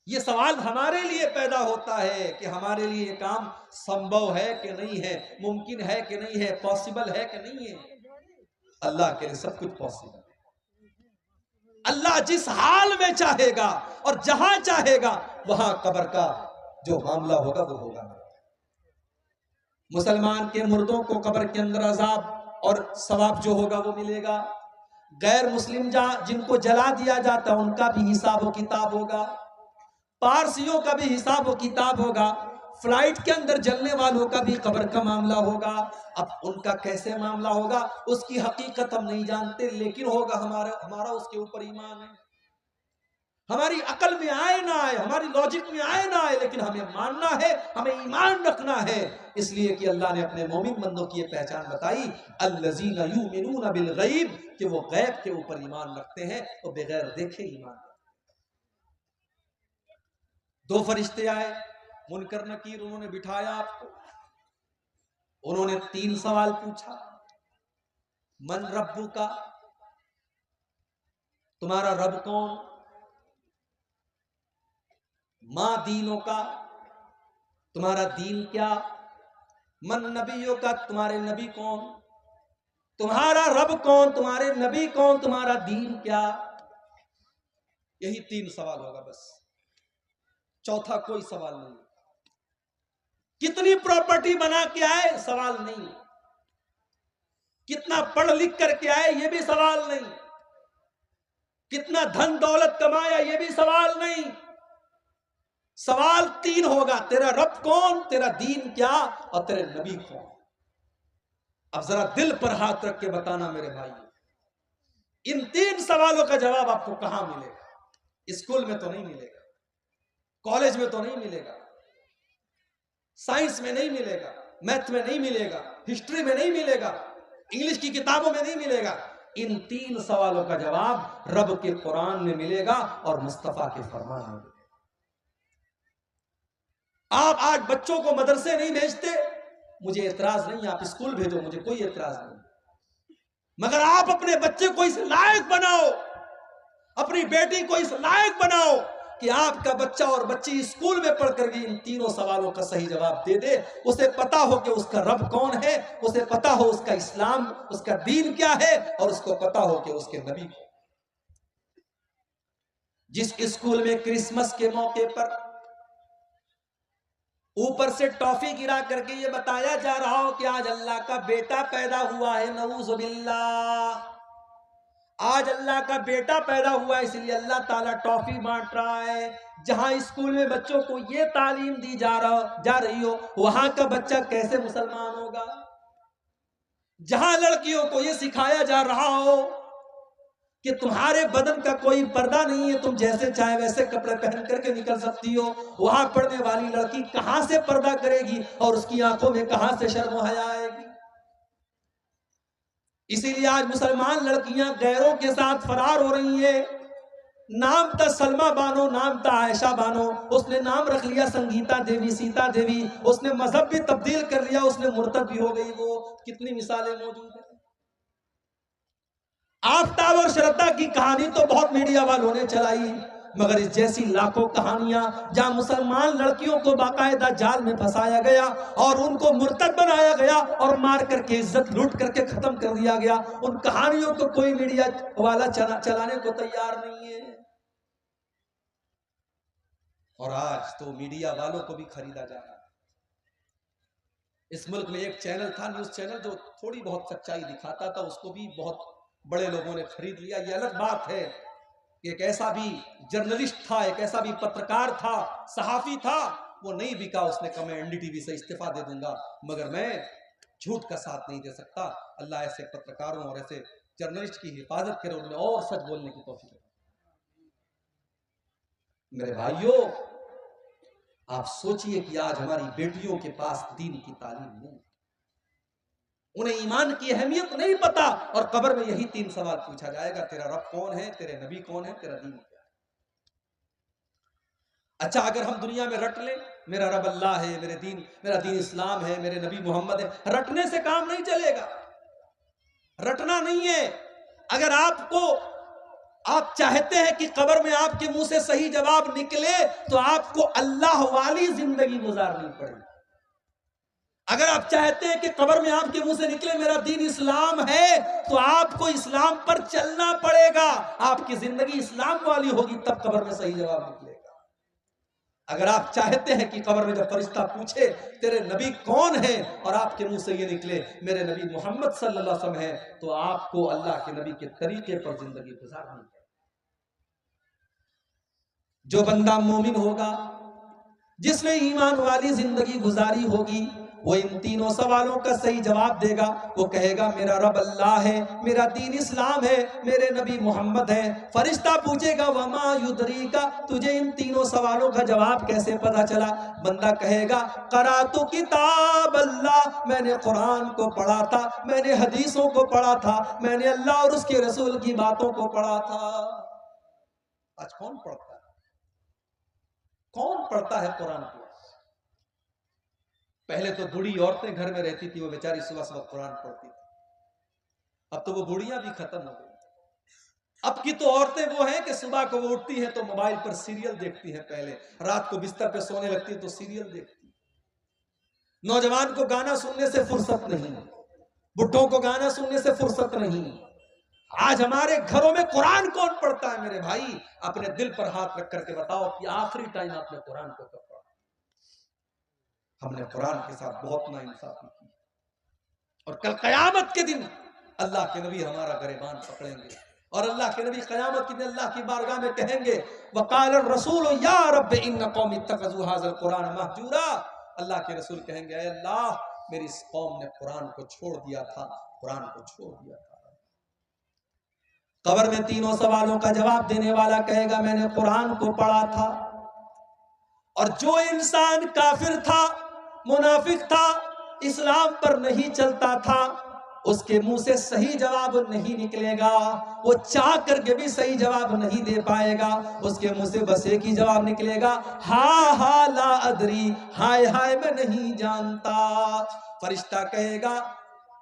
یہ سوال ہمارے لیے پیدا ہوتا ہے کہ ہمارے لیے یہ کام سمبھو ہے کہ نہیں ہے، ممکن ہے کہ نہیں ہے، پاسبل ہے کہ نہیں ہے؟ اللہ کے لیے سب کچھ پاسبل ہے۔ اللہ جس حال میں چاہے گا اور جہاں چاہے گا وہاں قبر کا جو معاملہ ہوگا وہ ہوگا۔ مسلمان کے مردوں کو قبر کے اندر عذاب اور ثواب جو ہوگا وہ ملے گا، غیر مسلم جن کو جلا دیا جاتا ان کا بھی حساب و کتاب ہوگا، پارسیوں کا بھی حساب و کتاب ہوگا، فلائٹ کے اندر جلنے والوں کا بھی قبر کا معاملہ ہوگا۔ اب ان کا کیسے معاملہ ہوگا اس کی حقیقت ہم نہیں جانتے، لیکن ہوگا، ہمارا اس کے اوپر ایمان ہے۔ ہماری عقل میں آئے نہ آئے، ہماری لاجک میں آئے نہ آئے، لیکن ہمیں ماننا ہے، ہمیں ایمان رکھنا ہے، اس لیے کہ اللہ نے اپنے مومن بندوں کی یہ پہچان بتائی، الذین یؤمنون بالغیب، کہ وہ غیب کے اوپر ایمان رکھتے ہیں اور بغیر دیکھے ایمان رکھتے ہیں۔ دو فرشتے آئے، منکر نکیر، انہوں نے بٹھایا آپ کو، انہوں نے 3 سوال پوچھا، من ربک، تمہارا رب کون؟ ماں دینوں کا، تمہارا دین کیا؟ من نبیوں کا، تمہارے نبی کون؟ تمہارا رب کون، تمہارے نبی کون، تمہارا دین کیا؟ یہی 3 سوال ہوگا بس، چوتھا کوئی سوال نہیں۔ کتنی پراپرٹی بنا کے آئے سوال نہیں، کتنا پڑھ لکھ کر کے آئے یہ بھی سوال نہیں، کتنا دھن دولت کمایا یہ بھی سوال نہیں، سوال 3 ہوگا، تیرا رب کون، تیرا دین کیا، اور تیرے نبی کون۔ اب ذرا دل پر ہاتھ رکھ کے بتانا میرے بھائی، ان 3 سوالوں کا جواب آپ کو کہاں ملے گا؟ اسکول میں تو نہیں ملے گا، کالج میں تو نہیں ملے گا، سائنس میں نہیں ملے گا، میتھ میں نہیں ملے گا، ہسٹری میں نہیں ملے گا، انگلش کی کتابوں میں نہیں ملے گا۔ ان 3 سوالوں کا جواب رب کے قرآن میں ملے گا اور مصطفیٰ کے فرمان میں ملے گا۔ آپ آج بچوں کو مدرسے نہیں بھیجتے، مجھے اعتراض نہیں، آپ اسکول بھیجو، مجھے کوئی اعتراض نہیں، مگر آپ اپنے بچے کو اس لائق بناؤ، اپنی بیٹی کو اس لائق بناؤ کہ آپ کا بچہ اور بچی اسکول میں پڑھ کر بھی ان 3 سوالوں کا صحیح جواب دے دے، اسے پتا ہو کہ اس کا رب کون ہے، اسے پتا ہو اس کا اسلام، اس کا دین کیا ہے، اور اس کو پتا ہو کہ اس کے نبی کو۔ جس اسکول میں کرسمس کے موقع پر اوپر سے ٹافی گرا کر کے یہ بتایا جا رہا ہو کہ آج اللہ کا بیٹا پیدا ہوا ہے، نعوذ باللہ، آج اللہ کا بیٹا پیدا ہوا ہے، اس لیے اللہ تعالیٰ ٹافی بانٹ رہا ہے، جہاں اسکول میں بچوں کو یہ تعلیم دی جا رہی ہو، وہاں کا بچہ کیسے مسلمان ہوگا؟ جہاں لڑکیوں کو یہ سکھایا جا رہا ہو کہ تمہارے بدن کا کوئی پردہ نہیں ہے، تم جیسے چاہے ویسے کپڑے پہن کر کے نکل سکتی ہو، وہاں پڑھنے والی لڑکی کہاں سے پردہ کرے گی اور اس کی آنکھوں میں کہاں سے شرم و حیا آئے گی؟ اسی لیے آج مسلمان لڑکیاں غیروں کے ساتھ فرار ہو رہی ہیں۔ نام تھا سلمہ بانو، نام تھا عائشہ بانو، اس نے نام رکھ لیا سنگیتا دیوی، سیتا دیوی، اس نے مذہب بھی تبدیل کر لیا، اس نے مرتد بھی ہو گئی۔ وہ کتنی مثالیں موجود ہیں۔ آفتاب اور شردا کی کہانی تو بہت میڈیا والوں نے چلائی، مگر اس جیسی لاکھوں کہانیاں جہاں مسلمان لڑکیوں کو باقاعدہ جال میں پھنسایا گیا اور ان کو مرتد بنایا گیا اور مار کر کے عزت لوٹ کر کے ختم کر دیا گیا، ان کہانیوں کو کوئی میڈیا والا چلانے کو تیار نہیں ہے۔ اور آج تو میڈیا والوں کو بھی خریدا جا رہا ہے۔ اس ملک میں ایک چینل تھا، نیوز چینل، جو تھوڑی بہت سچائی دکھاتا تھا، اس کو بھی بہت بڑے لوگوں نے خرید لیا۔ یہ الگ بات ہے کہ ایک ایسا بھی جرنلسٹ تھا، ایک ایسا بھی پترکار تھا، صحافی تھا، وہ نہیں بکا، اس نے کہا میں NDTV سے استعفیٰ دے دوں گا، مگر میں جھوٹ کا ساتھ نہیں دے سکتا۔ اللہ ایسے پترکاروں اور ایسے جرنلسٹ کی حفاظت کرے، انہیں اور سچ بولنے کی توفیق دے۔ میرے بھائیوں، آپ سوچئے کہ آج ہماری بیٹیوں کے پاس دین کی تعلیم نہیں، انہیں ایمان کی اہمیت نہیں پتا، اور قبر میں یہی 3 سوال پوچھا جائے گا، تیرا رب کون ہے، تیرے نبی کون ہے، تیرا دین کیا ہے۔ اچھا اگر ہم دنیا میں رٹ لیں میرا رب اللہ ہے، میرا دین اسلام ہے، میرے نبی محمد ہے، رٹنے سے کام نہیں چلے گا، رٹنا نہیں ہے۔ اگر آپ چاہتے ہیں کہ قبر میں آپ کے منہ سے صحیح جواب نکلے تو آپ کو اللہ والی زندگی گزارنی پڑے گی۔ اگر آپ چاہتے ہیں کہ قبر میں آپ کے منہ سے نکلے میرا دین اسلام ہے تو آپ کو اسلام پر چلنا پڑے گا، آپ کی زندگی اسلام والی ہوگی تب قبر میں صحیح جواب نکلے گا۔ اگر آپ چاہتے ہیں کہ قبر میں جب فرشتہ پوچھے تیرے نبی کون ہیں اور آپ کے منہ سے یہ نکلے میرے نبی محمد صلی اللہ علیہ وسلم ہیں، تو آپ کو اللہ کے نبی کے طریقے پر زندگی گزارنی ہے۔ جو بندہ مومن ہوگا، جس نے ایمان والی زندگی گزاری ہوگی، وہ ان 3 سوالوں کا صحیح جواب دے گا۔ وہ کہے گا میرا رب اللہ ہے، میرا دین اسلام ہے، میرے نبی محمد ہیں۔ فرشتہ پوچھے گا وما یدریکا، تجھے ان 3 سوالوں کا جواب کیسے پتا چلا؟ بندہ کہے گا قرأت کتاب اللہ، میں نے قرآن کو پڑھا تھا، میں نے حدیثوں کو پڑھا تھا، میں نے اللہ اور اس کے رسول کی باتوں کو پڑھا تھا۔ آج کون پڑھتا ہے؟ کون پڑھتا ہے قرآن کو؟ پہلے تو بوڑھی عورتیں گھر میں رہتی تھی، وہ بیچاری صبح قرآن پڑھتی تھی، اب تو وہ بوڑھیاں بھی ختم ہو گئی۔ اب کی تو عورتیں وہ ہیں کہ صبح کو وہ اٹھتی ہیں تو موبائل پر سیریل دیکھتی ہیں، پہلے رات کو بستر پہ سونے لگتی ہیں تو سیریل دیکھتی ہیں۔ نوجوان کو گانا سننے سے فرصت نہیں، بڈھوں کو گانا سننے سے فرصت نہیں۔ آج ہمارے گھروں میں قرآن کون پڑھتا ہے؟ میرے بھائی اپنے دل پر ہاتھ رکھ کر کے بتاؤ کہ آخری ٹائم آپ نے قرآن کو کب پڑھا؟ ہم نے قرآن کے ساتھ بہت ناانصافی کی، اور کل قیامت کے دن اللہ کے نبی ہمارا گریبان پکڑیں گے، اور اللہ کے نبی قیامت کے دن اللہ کی بارگاہ میں کہیں گے وقال الرسول یا رب ان قوم اتخذوا هذا القرآن مہجورا، اللہ کے رسول کہیں گے اے اللہ میری اس قوم نے قرآن کو چھوڑ دیا تھا، قرآن کو چھوڑ دیا تھا۔ قبر میں 3 سوالوں کا جواب دینے والا کہے گا میں نے قرآن کو پڑھا تھا، اور جو انسان کافر تھا، منافق تھا، اسلام پر نہیں چلتا تھا، اس کے منہ سے صحیح جواب نہیں نکلے گا، وہ چاہ کر کے بھی صحیح جواب نہیں دے پائے گا، اس کے منہ سے بس ایک ہی جواب نکلے گا ہاں ہاں لا ادری، ہائے ہائے میں نہیں جانتا۔ فرشتہ کہے گا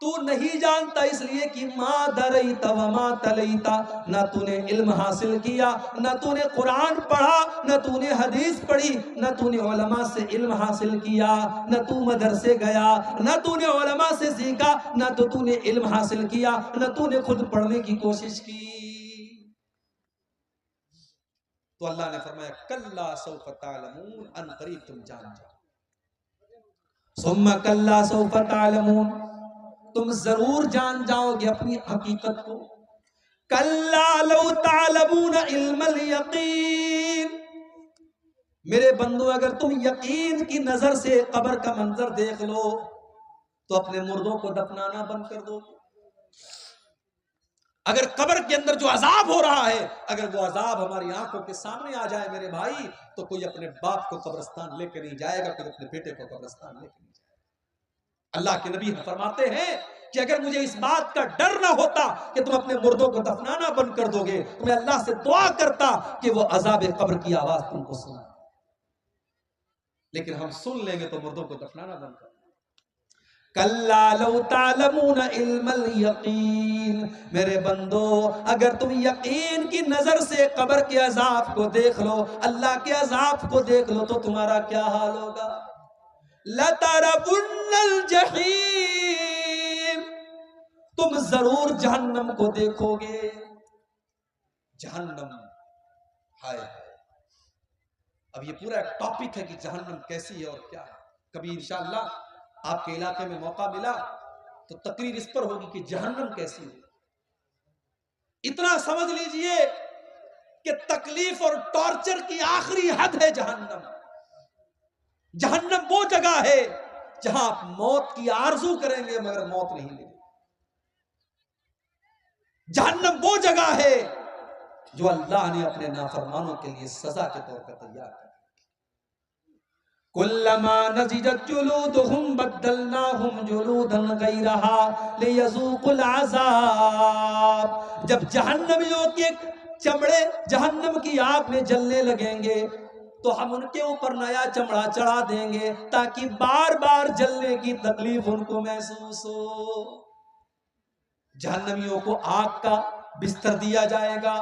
تو نہیں جانتا اس لیے کہ ما دریت وما تلیتا، نہ تو نے علم حاصل کیا، نہ تو نے قرآن پڑھا، نہ تو نے حدیث پڑھی، نہ تو نے علماء سے علم حاصل کیا، نہ تو مدرسے گیا، نہ تو نے علماء سے سیکھا، نہ تو نے علم حاصل کیا، نہ تو نے خود پڑھنے کی کوشش کی۔ تو اللہ نے فرمایا کلا سوف تعلمون، ان قریب تم جان جاؤ، ثم کلا سوف تعلمون، تم ضرور جان جاؤ گے اپنی حقیقت کو۔ کلا لو تعلمون علم الیقین، میرے بندو اگر تم یقین کی نظر سے قبر کا منظر دیکھ لو تو اپنے مردوں کو دفنانا بند کر دو۔ اگر قبر کے اندر جو عذاب ہو رہا ہے، اگر وہ عذاب ہماری آنکھوں کے سامنے آ جائے میرے بھائی، تو کوئی اپنے باپ کو قبرستان لے کے نہیں جائے گا، کوئی اپنے بیٹے کو قبرستان لے کے نہیں جائے گا۔ اللہ کے نبی فرماتے ہیں کہ اگر مجھے اس بات کا ڈر نہ ہوتا کہ تم اپنے مردوں کو دفنانا بند کر دو گے تو میں اللہ سے دعا کرتا کہ وہ عذاب قبر کی آواز تم کو سنا، لیکن ہم سن لیں گے تو مردوں کو دفنانا بند کر دیں۔ کلا لو تعلمون علم الیقین، میرے بندو اگر تم یقین کی نظر سے قبر کے عذاب کو دیکھ لو، اللہ کے عذاب کو دیکھ لو تو تمہارا کیا حال ہوگا؟ لَتَرَوُنَّ الْجَحِيمَ، تم ضرور جہنم کو دیکھو گے۔ جہنم، ہائے، اب یہ پورا ایک ٹاپک ہے کہ جہنم کیسی ہے اور کیا ہے۔ کبھی انشاءاللہ آپ کے علاقے میں موقع ملا تو تقریر اس پر ہوگی کہ جہنم کیسی ہے۔ اتنا سمجھ لیجئے کہ تکلیف اور ٹارچر کی آخری حد ہے جہنم. جہنم وہ جگہ ہے جہاں آپ موت کی آرزو کریں گے مگر موت نہیں ملے. جہنم وہ جگہ ہے جو اللہ نے اپنے نافرمانوں کے لیے سزا کے طور پر تیار کر. کلما نضجت جلودہم بدلناہم جلودا غیرہا لیذوقوا العذاب. جب جہنمیوں کے چمڑے جہنم کی آگ میں جلنے لگیں گے تو ہم ان کے اوپر نیا چمڑا چڑھا دیں گے تاکہ بار بار جلنے کی تکلیف ان کو محسوس ہو. جہنمیوں کو آگ کا بستر دیا جائے گا,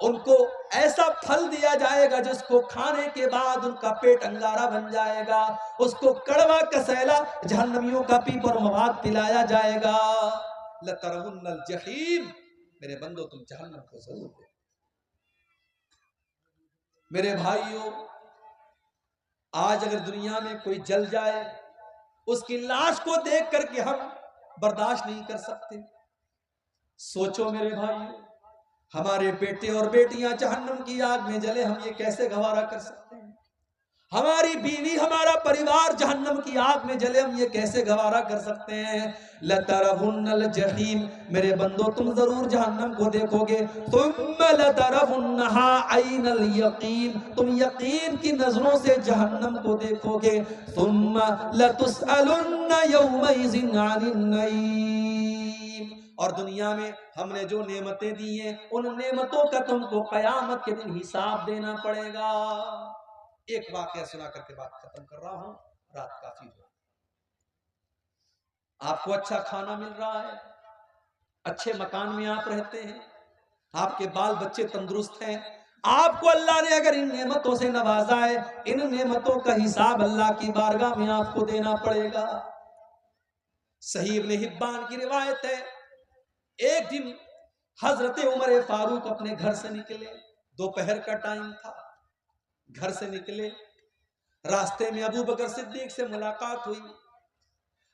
ان کو ایسا پھل دیا جائے گا جس کو کھانے کے بعد ان کا پیٹ انگارہ بن جائے گا, اس کو کڑوا کسیلا جہنمیوں کا پیپ اور مواد پلایا جائے گا. لَتَرَوُنَّ الْجَحِيمَ, میرے بندو تم جہنم کو ضرور دو. میرے بھائیوں, آج اگر دنیا میں کوئی جل جائے اس کی لاش کو دیکھ کر کے ہم برداشت نہیں کر سکتے. سوچو میرے بھائیوں, ہمارے بیٹے اور بیٹیاں جہنم کی آگ میں جلے, ہم یہ کیسے گوارا کر سکتے ہیں؟ ہماری بیوی ہمارا پریوار جہنم کی آگ میں جلے, ہم یہ کیسے گوارا کر سکتے ہیں؟ لَتَرَوُنَّ الْجَحِيمَ, میرے بندو تم ضرور جہنم کو دیکھو گے. ثُمَّ لَتَرَوُنَّهَا عَيْنَ الْيَقِينِ, تم یقین کی نظروں سے جہنم کو دیکھو گے. ثُمَّ لَتُسْأَلُنَّ يَوْمَئِذٍ عَنِ النَّعِيمِ, اور دنیا میں ہم نے جو نعمتیں دی ہیں ان نعمتوں کا تم کو قیامت کے دن حساب دینا پڑے گا. ایک واقعہ سنا کر کے بات ختم کر رہا ہوں, رات کافی ہو. آپ کو اچھا کھانا مل رہا ہے, اچھے مکان میں آپ رہتے ہیں, آپ کے بال بچے تندرست ہیں, آپ کو اللہ نے اگر ان نعمتوں سے نوازا ہے, ان نعمتوں کا حساب اللہ کی بارگاہ میں آپ کو دینا پڑے گا. صحیح ابن حبان کی روایت ہے, ایک دن حضرت عمر فاروق اپنے گھر سے نکلے, دوپہر کا ٹائم تھا, گھر سے نکلے, راستے میں ابو بکر صدیق سے ملاقات ہوئی.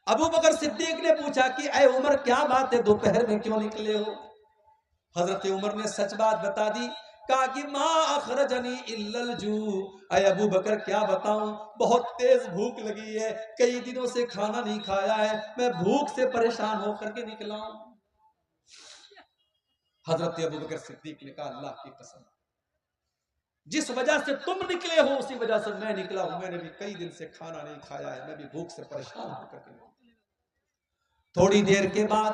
ابو بکر صدیق نے پوچھا کہ اے عمر کیا بات ہے, دوپہر میں کیوں نکلے ہو؟ حضرت عمر نے سچ بات بتا دی, کہا کہ ما اخرجنی الا الجوع, اے ابو بکر کیا بتاؤں, بہت تیز بھوک لگی ہے, کئی دنوں سے کھانا نہیں کھایا ہے, میں بھوک سے پریشان ہو کر کے نکلا ہوں. حضرت ابو بکر صدیق نے کہا اللہ کی قسم, جس وجہ سے تم نکلے ہو اسی وجہ سے میں نکلا ہوں, میں نے بھی کئی دن سے کھانا نہیں کھایا ہے, میں بھی بھوک سے پریشان ہو کر کے نکلا. تھوڑی دیر کے بعد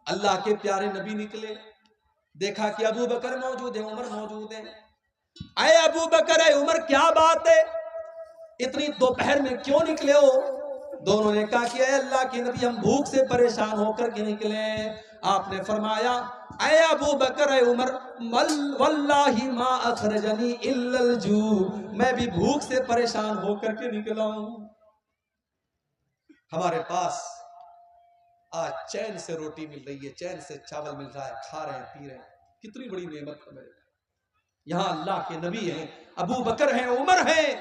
اللہ کے پیارے نبی نکلے, دیکھا کہ ابو بکر موجود ہے, عمر موجود ہے. اے ابو بکر, اے عمر کیا بات ہے, اتنی دوپہر میں کیوں نکلے ہو؟ دونوں نے کہا کہ اے اللہ کے نبی ہم بھوک سے پریشان ہو کر کے نکلے. آپ نے فرمایا اے ابو بکر, اے عمر, واللہ ما اخرجنی الا الجوع, میں بھی بھوک سے پریشان ہو کر کے نکلا ہوں. ہمارے پاس آج چین سے روٹی مل رہی ہے, چین سے چاول مل رہا ہے, کھا رہے ہیں, پی رہے ہیں, کتنی بڑی نعمت ہے. یہاں اللہ کے نبی ہیں, ابو بکر ہیں, عمر ہیں,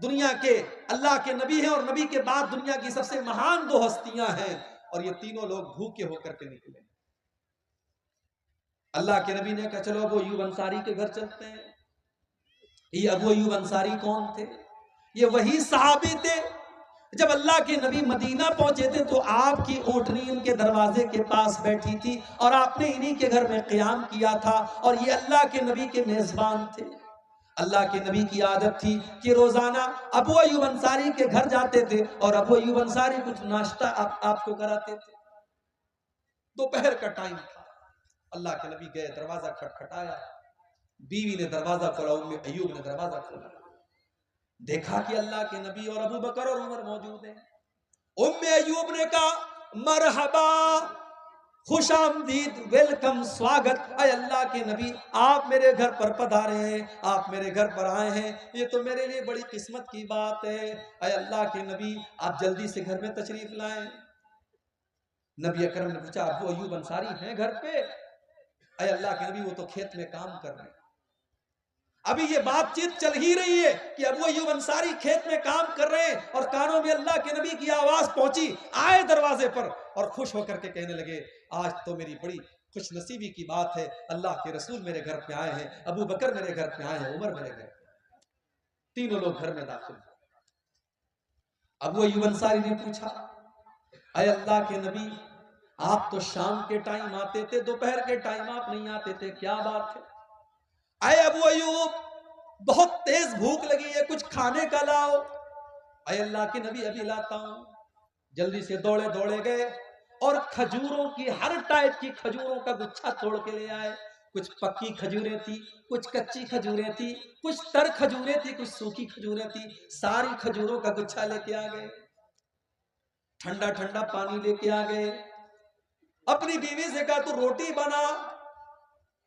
دنیا کے اللہ کے نبی ہیں, اور نبی کے بعد دنیا کی سب سے مہان دو ہستیاں ہیں, اور یہ تینوں لوگ بھوکے ہو کر کے نکلے. اللہ کے نبی نے کہا چلو ابو ایوب انصاری کے گھر چلتے ہیں. یہ ابو ایوب انصاری کون تھے؟ یہ وہی صحابی تھے جب اللہ کے نبی مدینہ پہنچے تھے تو آپ کی اونٹنی ان کے دروازے کے پاس بیٹھی تھی, اور آپ نے انہی کے گھر میں قیام کیا تھا, اور یہ اللہ کے نبی کے میزبان تھے. اللہ کے نبی کی عادت تھی کہ روزانہ ابو ایوب انصاری کے گھر جاتے تھے, اور ابو ایوب انصاری کچھ ناشتہ آپ کو کراتے تھے. دوپہر کا ٹائم تھا, اللہ کے نبی گئے, دروازہ کھٹکھٹایا, بیوی نے دروازہ کھولا, ام ایوب نے دروازہ کھولا, دیکھا کہ اللہ کے نبی اور ابو بکر اور عمر موجود ہیں. ام ایوب نے کہا مرحبا, خوش آمدید, ویلکم, سواگت, اے اللہ کے نبی آپ میرے گھر پر پدھارے ہیں, آپ میرے گھر پر آئے ہیں, یہ تو میرے لیے بڑی قسمت کی بات ہے. اے اللہ کے نبی آپ جلدی سے گھر میں تشریف لائیں. نبی اکرم نے پوچھا ابو ایوب انصاری ہیں گھر پہ؟ اے اللہ کے نبی وہ تو کھیت میں کام کر رہے ہیں. ابھی یہ بات چیت چل ہی رہی ہے کہ ابو ایوب انصاری کھیت میں کام کر رہے ہیں اور کانوں میں اللہ کے نبی کی آواز پہنچی، آئے دروازے پر اور خوش ہو کر کے کہنے لگے آج تو میری بڑی خوش نصیبی کی بات ہے، اللہ کے رسول میرے گھر پہ آئے ہیں، ابو بکر میرے گھر پہ آئے ہیں، عمر میرے گھر پہ، تینوں لوگ گھر میں داخل ہیں۔ ابو ایوب انصاری نے پوچھا اے اللہ کے نبی آپ تو شام کے ٹائم آتے تھے، دوپہر کے ٹائم آپ نہیں آتے تھے، کیا بات ہے؟ اے ابو ایوب بہت تیز بھوک لگی ہے، کچھ کھانے کا لاؤ۔ اے اللہ کے نبی ابھی لاتا ہوں۔ جلدی سے دوڑے دوڑے گئے اور کھجوروں کی ہر ٹائپ کی کھجوروں کا گچھا توڑ کے لے آئے۔ کچھ پکی کھجوریں تھی، کچھ کچی کھجوریں تھی، کچھ تر کھجوریں تھی، کچھ سوکھی کھجوریں تھی، ساری کھجوروں کا گچھا لے کے آ گئے۔ ٹھنڈا ٹھنڈا پانی لے کے آ گئے۔ اپنی بیوی سے کہا تو روٹی بنا،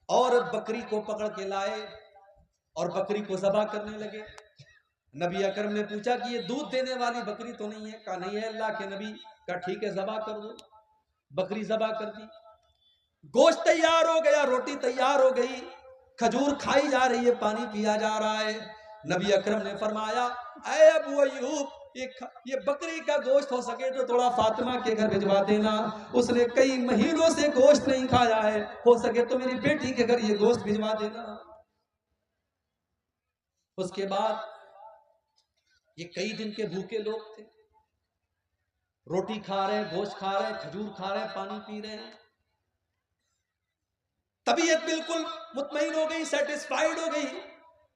اور بکری کو پکڑ کے لائے اور بکری کو ذبح کرنے لگے۔ نبی اکرم نے پوچھا کہ یہ دودھ دینے والی بکری تو نہیں ہے؟ کہا نہیں ہے اللہ کے نبی۔ کہا ٹھیک ہے ذبح کر دو۔ بکری ذبح کر دی، گوشت تیار ہو گیا، روٹی تیار ہو گئی، کھجور کھائی جا رہی ہے، پانی پیا جا رہا ہے۔ نبی اکرم نے فرمایا اے ابو ایوب یہ بکری کا گوشت ہو سکے تو تھوڑا فاطمہ کے گھر بھجوا دینا، اس نے کئی مہینوں سے گوشت نہیں کھایا ہے، ہو سکے تو میری بیٹی کے گھر یہ گوشت بھجوا دینا۔ اس کے بعد یہ کئی دن کے بھوکے لوگ تھے، روٹی کھا رہے ہیں، گوشت کھا رہے ہیں، کھجور کھا رہے ہیں، پانی پی رہے ہیں، طبیعت بالکل مطمئن ہو گئی، سیٹسفائیڈ ہو گئی،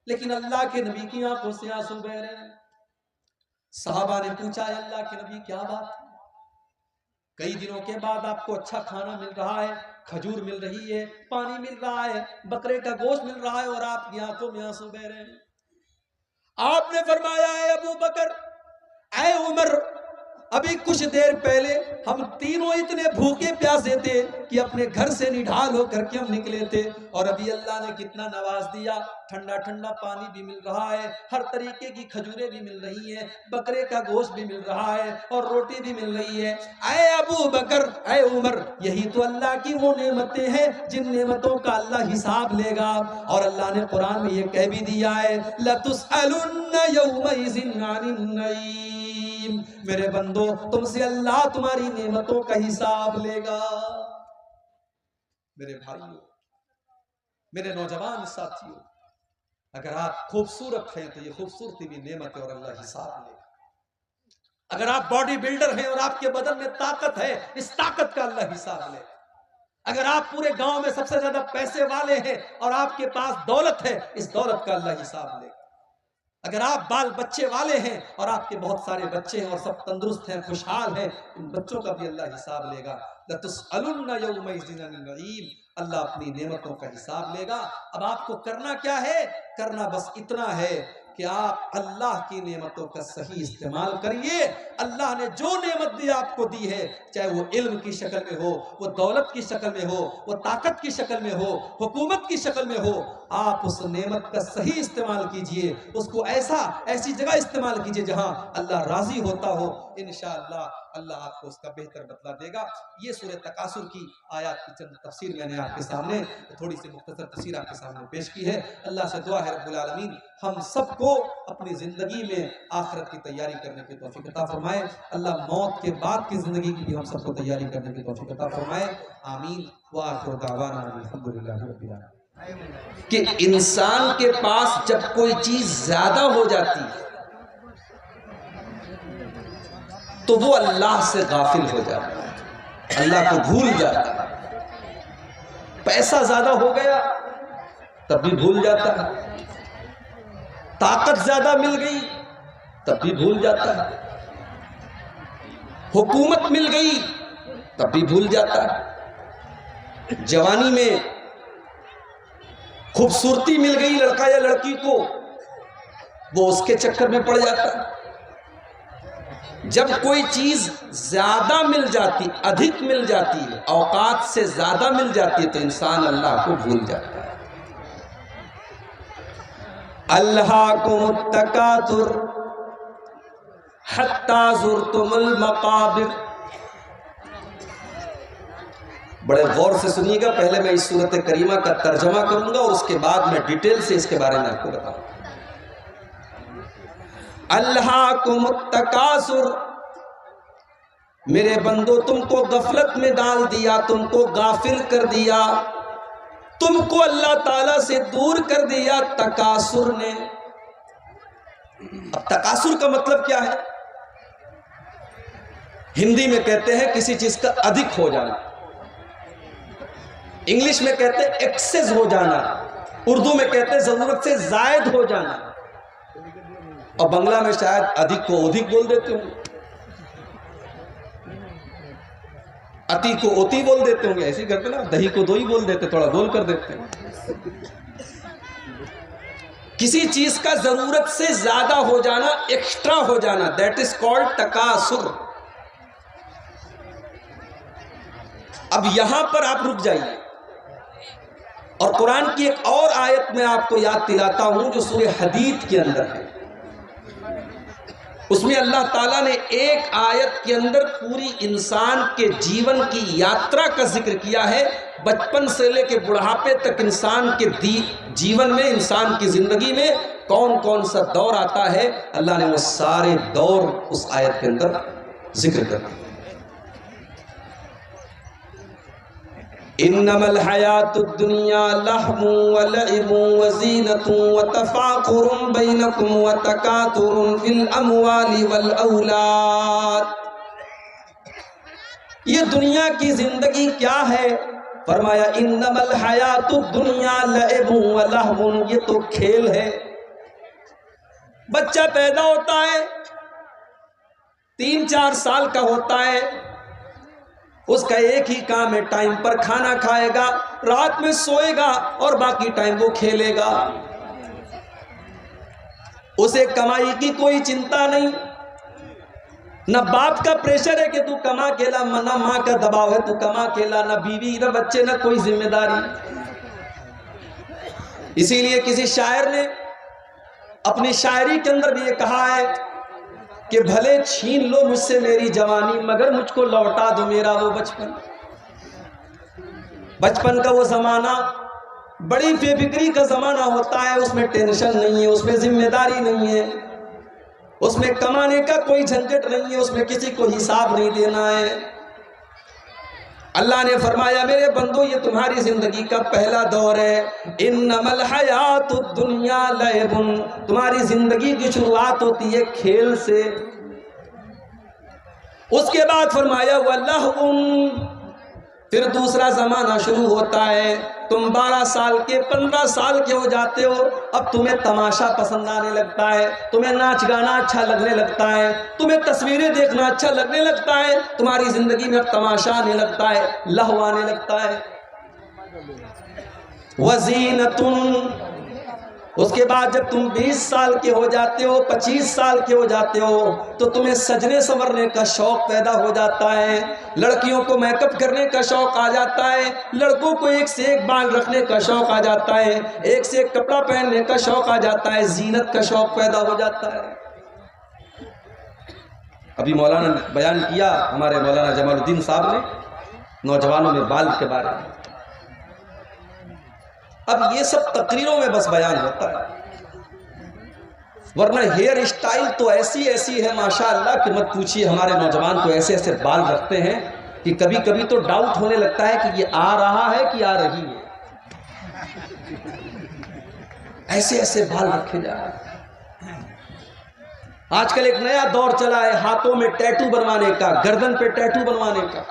لیکن اللہ کے نبی کی آنکھوں سے آنسو بہ رہے ہیں۔ صحابہ نے پوچھا ہے اللہ کے نبی کیا بات ہے؟ کئی دنوں کے بعد آپ کو اچھا کھانا مل رہا ہے، کھجور مل رہی ہے، پانی مل رہا ہے، بکرے کا گوشت مل رہا ہے، اور آپ کی آنکھوں میں آنسو بہ رہے ہیں۔ آپ نے فرمایا اے ابو بکر، اے عمر، ابھی کچھ دیر پہلے ہم تینوں اتنے بھوکے پیاسے تھے کہ اپنے گھر سے نڈھال ہو کر کے ہم نکلے تھے، اور ابھی اللہ نے کتنا نواز دیا، ٹھنڈا ٹھنڈا پانی بھی مل رہا ہے، ہر طریقے کی کھجوریں بھی مل رہی ہیں، بکرے کا گوشت بھی مل رہا ہے، اور روٹی بھی مل رہی ہے۔ اے ابو بکر، اے عمر، یہی تو اللہ کی وہ نعمتیں ہیں جن نعمتوں کا اللہ حساب لے گا، اور اللہ نے قرآن میں یہ کہہ بھی دیا ہے لَتُسْأَلُنَّ يَوْمَئِذٍ عَنِ النَّعِيمِ، میرے بندو تم سے اللہ تمہاری نعمتوں کا حساب لے گا۔ میرے بھائیوں، میرے نوجوان ساتھیوں، اگر آپ خوبصورت ہیں تو یہ خوبصورتی بھی نعمت ہے اور اللہ حساب لے گا۔ اگر آپ باڈی بلڈر ہیں اور آپ کے بدن میں طاقت ہے، اس طاقت کا اللہ حساب لے گا۔ اگر آپ پورے گاؤں میں سب سے زیادہ پیسے والے ہیں اور آپ کے پاس دولت ہے، اس دولت کا اللہ حساب لے گا۔ اگر آپ بال بچے والے ہیں اور آپ کے بہت سارے بچے ہیں اور سب تندرست ہیں، خوشحال ہیں، ان بچوں کا بھی اللہ حساب لے گا۔ لَتُسْأَلُنَّ يَوْمَئِذٍ عَنِ النَّعِيمِ، اللہ اپنی نعمتوں کا حساب لے گا۔ اب آپ کو کرنا کیا ہے؟ کرنا بس اتنا ہے کہ آپ اللہ کی نعمتوں کا صحیح استعمال کریے۔ اللہ نے جو نعمت دی آپ کو دی ہے، چاہے وہ علم کی شکل میں ہو، وہ دولت کی شکل میں ہو، وہ طاقت کی شکل میں ہو، حکومت کی شکل میں ہو، آپ اس نعمت کا صحیح استعمال کیجئے، اس کو ایسی جگہ استعمال کیجئے جہاں اللہ راضی ہوتا ہو۔ انشاءاللہ اللہ آپ کو اس کا بہتر بدلہ دے گا۔ یہ سورہ تکاثر کی آیات کی چند تفسیر میں نے آپ کے سامنے تھوڑی سی مختصر تفسیر آپ کے سامنے پیش کی ہے۔ اللہ سے دعا ہے رب العالمین ہم سب کو اپنی زندگی میں آخرت کی تیاری کرنے کی توفیق عطا فرمائے۔ اللہ موت کے بعد کی زندگی کی بھی ہم سب کو تیاری کرنے کی توفیق عطا فرمائے۔ آمین وآخر دعوانا الحمدللہ رب العالمین۔ کہ انسان کے پاس جب کوئی چیز زیادہ ہو جاتی ہے تو وہ اللہ سے غافل ہو جاتا ہے، اللہ کو بھول جاتا ہے۔ پیسہ زیادہ ہو گیا تب بھی بھول جاتا ہے، طاقت زیادہ مل گئی تب بھی بھول جاتا ہے، حکومت مل گئی تب بھی بھول جاتا ہے، جوانی میں خوبصورتی مل گئی لڑکا یا لڑکی کو، وہ اس کے چکر میں پڑ جاتا ہے۔ جب کوئی چیز زیادہ مل جاتی، ادھک مل جاتی ہے، اوقات سے زیادہ مل جاتی ہے تو انسان اللہ کو بھول جاتا ہے۔ الہاکم التکاثر حتی زرتم المقابر، بڑے غور سے سنیے گا، پہلے میں اس سورت کریمہ کا ترجمہ کروں گا اور اس کے بعد میں ڈیٹیل سے اس کے بارے میں آپ کو بتاؤں گا۔ الہاکم التکاثر، میرے بندو تم کو غفلت میں ڈال دیا، تم کو غافل کر دیا، تم کو اللہ تعالیٰ سے دور کر دیا تکاثر نے۔ اب تکاثر کا مطلب کیا ہے؟ ہندی میں کہتے ہیں کسی چیز کا ادھک ہو جانا، انگلش میں کہتے ہیں ایکسس ہو جانا، اردو میں کہتے ہیں ضرورت سے زائد ہو جانا، اور بنگلہ میں شاید ادھک کو ادھک بول دیتے ہوں، اتی کو اوتی بول دیتے ہوں گے، ایسے کرتے نا، دہی کو دوئی بول دیتے، تھوڑا گول کر دیتے ہیں۔ کسی چیز کا ضرورت سے زیادہ ہو جانا، ایکسٹرا ہو جانا، دیٹ از کالڈ تکاثر۔ اب یہاں پر آپ رک جائیے اور قرآن کی ایک اور آیت میں آپ کو یاد دلاتا ہوں جو سورہ حدید کے اندر ہے۔ اس میں اللہ تعالیٰ نے ایک آیت کے اندر پوری انسان کے جیون کی یاترا کا ذکر کیا ہے، بچپن سے لے کے بڑھاپے تک انسان کے جیون میں، انسان کی زندگی میں کون کون سا دور آتا ہے، اللہ نے وہ سارے دور اس آیت کے اندر ذکر کر دیا۔ انما الحیات الدنیا لہو ولعب وزینۃ وتفاخر بینکم وتکاثر فی الاموال والاولاد۔ یہ دنیا کی زندگی کیا ہے؟ فرمایا انما الحیات الدنیا لعب ولہو، یہ تو کھیل ہے۔ بچہ پیدا ہوتا ہے، 3-4 سال کا ہوتا ہے، اس کا ایک ہی کام ہے، ٹائم پر کھانا کھائے گا، رات میں سوئے گا اور باقی ٹائم وہ کھیلے گا۔ اسے کمائی کی کوئی چنتا نہیں، نہ باپ کا پریشر ہے کہ تو کما کے لا، نہ ماں کا دباؤ ہے تو کما کے لا، نہ بیوی نہ بچے نہ کوئی ذمہ داری۔ اسی لیے کسی شاعر نے اپنی شاعری کے اندر بھی یہ کہا ہے کہ بھلے چھین لو مجھ سے میری جوانی، مگر مجھ کو لوٹا دو میرا وہ بچپن۔ بچپن کا وہ زمانہ بڑی بے فکری کا زمانہ ہوتا ہے، اس میں ٹینشن نہیں ہے، اس میں ذمہ داری نہیں ہے، اس میں کمانے کا کوئی جھنجٹ نہیں ہے، اس میں کسی کو حساب نہیں دینا ہے۔ اللہ نے فرمایا میرے بندو یہ تمہاری زندگی کا پہلا دور ہے، انما الحیات الدنیا لعب، تمہاری زندگی کی شروعات ہوتی ہے کھیل سے۔ اس کے بعد فرمایا وَلَهْوٌ، پھر دوسرا زمانہ شروع ہوتا ہے، تم 12 سال کے 15 سال کے ہو جاتے ہو، اب تمہیں تماشا پسند آنے لگتا ہے، تمہیں ناچ گانا اچھا لگنے لگتا ہے، تمہیں تصویریں دیکھنا اچھا لگنے لگتا ہے، تمہاری زندگی میں اب تماشا آنے لگتا ہے، لہو آنے لگتا ہے۔ وَزِینَةٌ، اس کے بعد جب تم 20 سال کے ہو جاتے ہو، 25 سال کے ہو جاتے ہو، تو تمہیں سجنے سنورنے کا شوق پیدا ہو جاتا ہے، لڑکیوں کو میک اپ کرنے کا شوق آ جاتا ہے، لڑکوں کو ایک سے ایک بال رکھنے کا شوق آ جاتا ہے، ایک سے ایک کپڑا پہننے کا شوق آ جاتا ہے، زینت کا شوق پیدا ہو جاتا ہے۔ ابھی مولانا نے بیان کیا، ہمارے مولانا جمال الدین صاحب نے، نوجوانوں میں بال کے بارے میں۔ اب یہ سب تقریروں میں بس بیان ہوتا ہے، ورنہ ہیئر اسٹائل تو ایسی ایسی ہے ماشاءاللہ کہ مت پوچھیے، ہمارے نوجوان تو ایسے ایسے بال رکھتے ہیں کہ کبھی کبھی تو ڈاؤٹ ہونے لگتا ہے کہ یہ آ رہا ہے کہ آ رہی ہے، ایسے ایسے بال رکھے جا رہے ہیں۔ آج کل ایک نیا دور چلا ہے ہاتھوں میں ٹیٹو بنوانے کا، گردن پہ ٹیٹو بنوانے کا،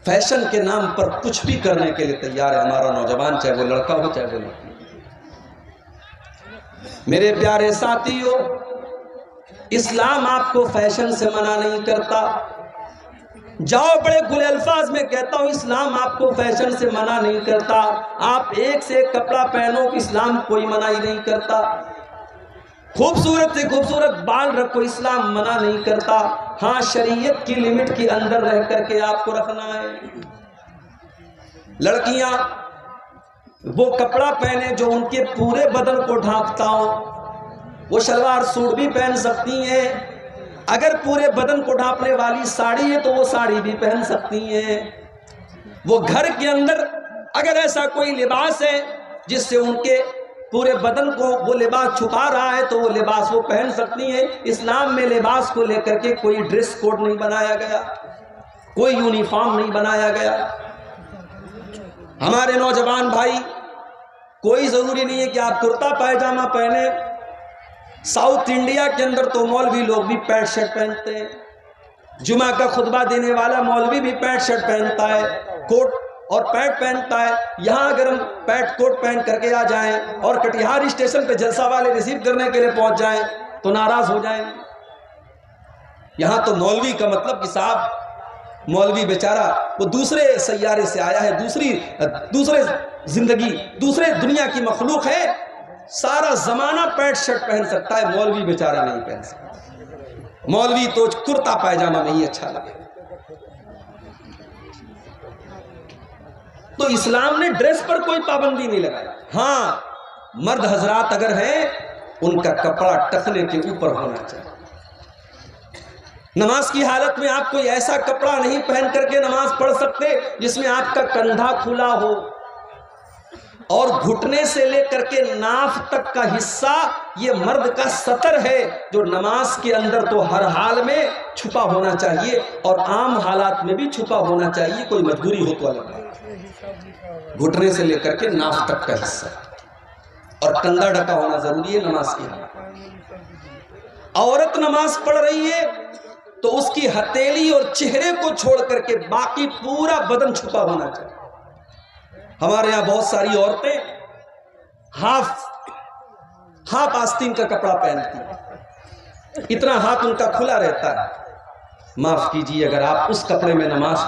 فیشن کے نام پر کچھ بھی کرنے کے لیے تیار ہے ہمارا نوجوان، چاہے وہ لڑکا ہو چاہے وہ لڑکی۔ میرے پیارے ساتھیو، اسلام آپ کو فیشن سے منع نہیں کرتا، جاؤ بڑے کھلے الفاظ میں کہتا ہوں، اسلام آپ کو فیشن سے منع نہیں کرتا، آپ ایک سے ایک کپڑا پہنو، اسلام کوئی منع ہی نہیں کرتا، خوبصورت سے خوبصورت بال رکھو، اسلام منع نہیں کرتا، ہاں شریعت کی لمٹ کے اندر رہ کر کے آپ کو رکھنا ہے۔ لڑکیاں وہ کپڑا پہنے جو ان کے پورے بدن کو ڈھانپتا ہو، وہ شلوار سوٹ بھی پہن سکتی ہیں، اگر پورے بدن کو ڈھانپنے والی ساڑی ہے تو وہ ساڑی بھی پہن سکتی ہیں. وہ گھر کے اندر اگر ایسا کوئی لباس ہے جس سے ان کے پورے بدن کو وہ لباس چھپا رہا ہے تو وہ لباس وہ پہن سکتی ہیں. اسلام میں لباس کو لے کر کے کوئی ڈریس کوڈ نہیں بنایا گیا, کوئی یونیفارم نہیں بنایا گیا. ہمارے نوجوان بھائی, کوئی ضروری نہیں ہے کہ آپ کرتا پائجامہ پہنے. ساؤتھ انڈیا کے اندر تو مولوی لوگ بھی پینٹ شرٹ پہنتے ہیں. جمعہ کا خطبہ دینے والا مولوی بھی پینٹ شرٹ پہنتا ہے, کوٹ اور پینٹ پہنتا ہے. یہاں اگر ہم پینٹ کوٹ پہن کر کے آ جائیں اور کٹیہار اسٹیشن پہ جلسہ والے ریسیو کرنے کے لیے پہنچ جائیں تو ناراض ہو جائیں. یہاں تو مولوی کا مطلب کہ صاحب مولوی بیچارہ وہ دوسرے سیارے سے آیا ہے, دوسرے زندگی, دوسرے دنیا کی مخلوق ہے. سارا زمانہ پینٹ شرٹ پہن سکتا ہے, مولوی بیچارہ نہیں پہن سکتا. مولوی تو کرتا پائجامہ میں ہی اچھا لگے. تو اسلام نے ڈریس پر کوئی پابندی نہیں لگائی. ہاں, مرد حضرات اگر ہیں ان کا کپڑا ٹخنے کے اوپر ہونا چاہیے. نماز کی حالت میں آپ کوئی ایسا کپڑا نہیں پہن کر کے نماز پڑھ سکتے جس میں آپ کا کندھا کھلا ہو اور گھٹنے سے لے کر کے ناف تک کا حصہ یہ مرد کا سطر ہے جو نماز کے اندر تو ہر حال میں چھپا ہونا چاہیے اور عام حالات میں بھی چھپا ہونا چاہیے. کوئی مجبوری ہو تو الگ. گھٹنے سے لے کر کے ناف تک کا حصہ اور کندھا ڈھکا ہونا ضروری ہے نماز کی حالت. عورت نماز پڑھ رہی ہے تو اس کی ہتھیلی اور چہرے کو چھوڑ کر کے باقی پورا بدن چھپا ہونا چاہیے. ہمارے یہاں بہت ساری عورتیں ہاف آستین کا کپڑا پہنتی ہیں, اتنا ہاتھ ان کا کھلا رہتا ہے. معاف کیجیے, اگر آپ اس کپڑے میں نماز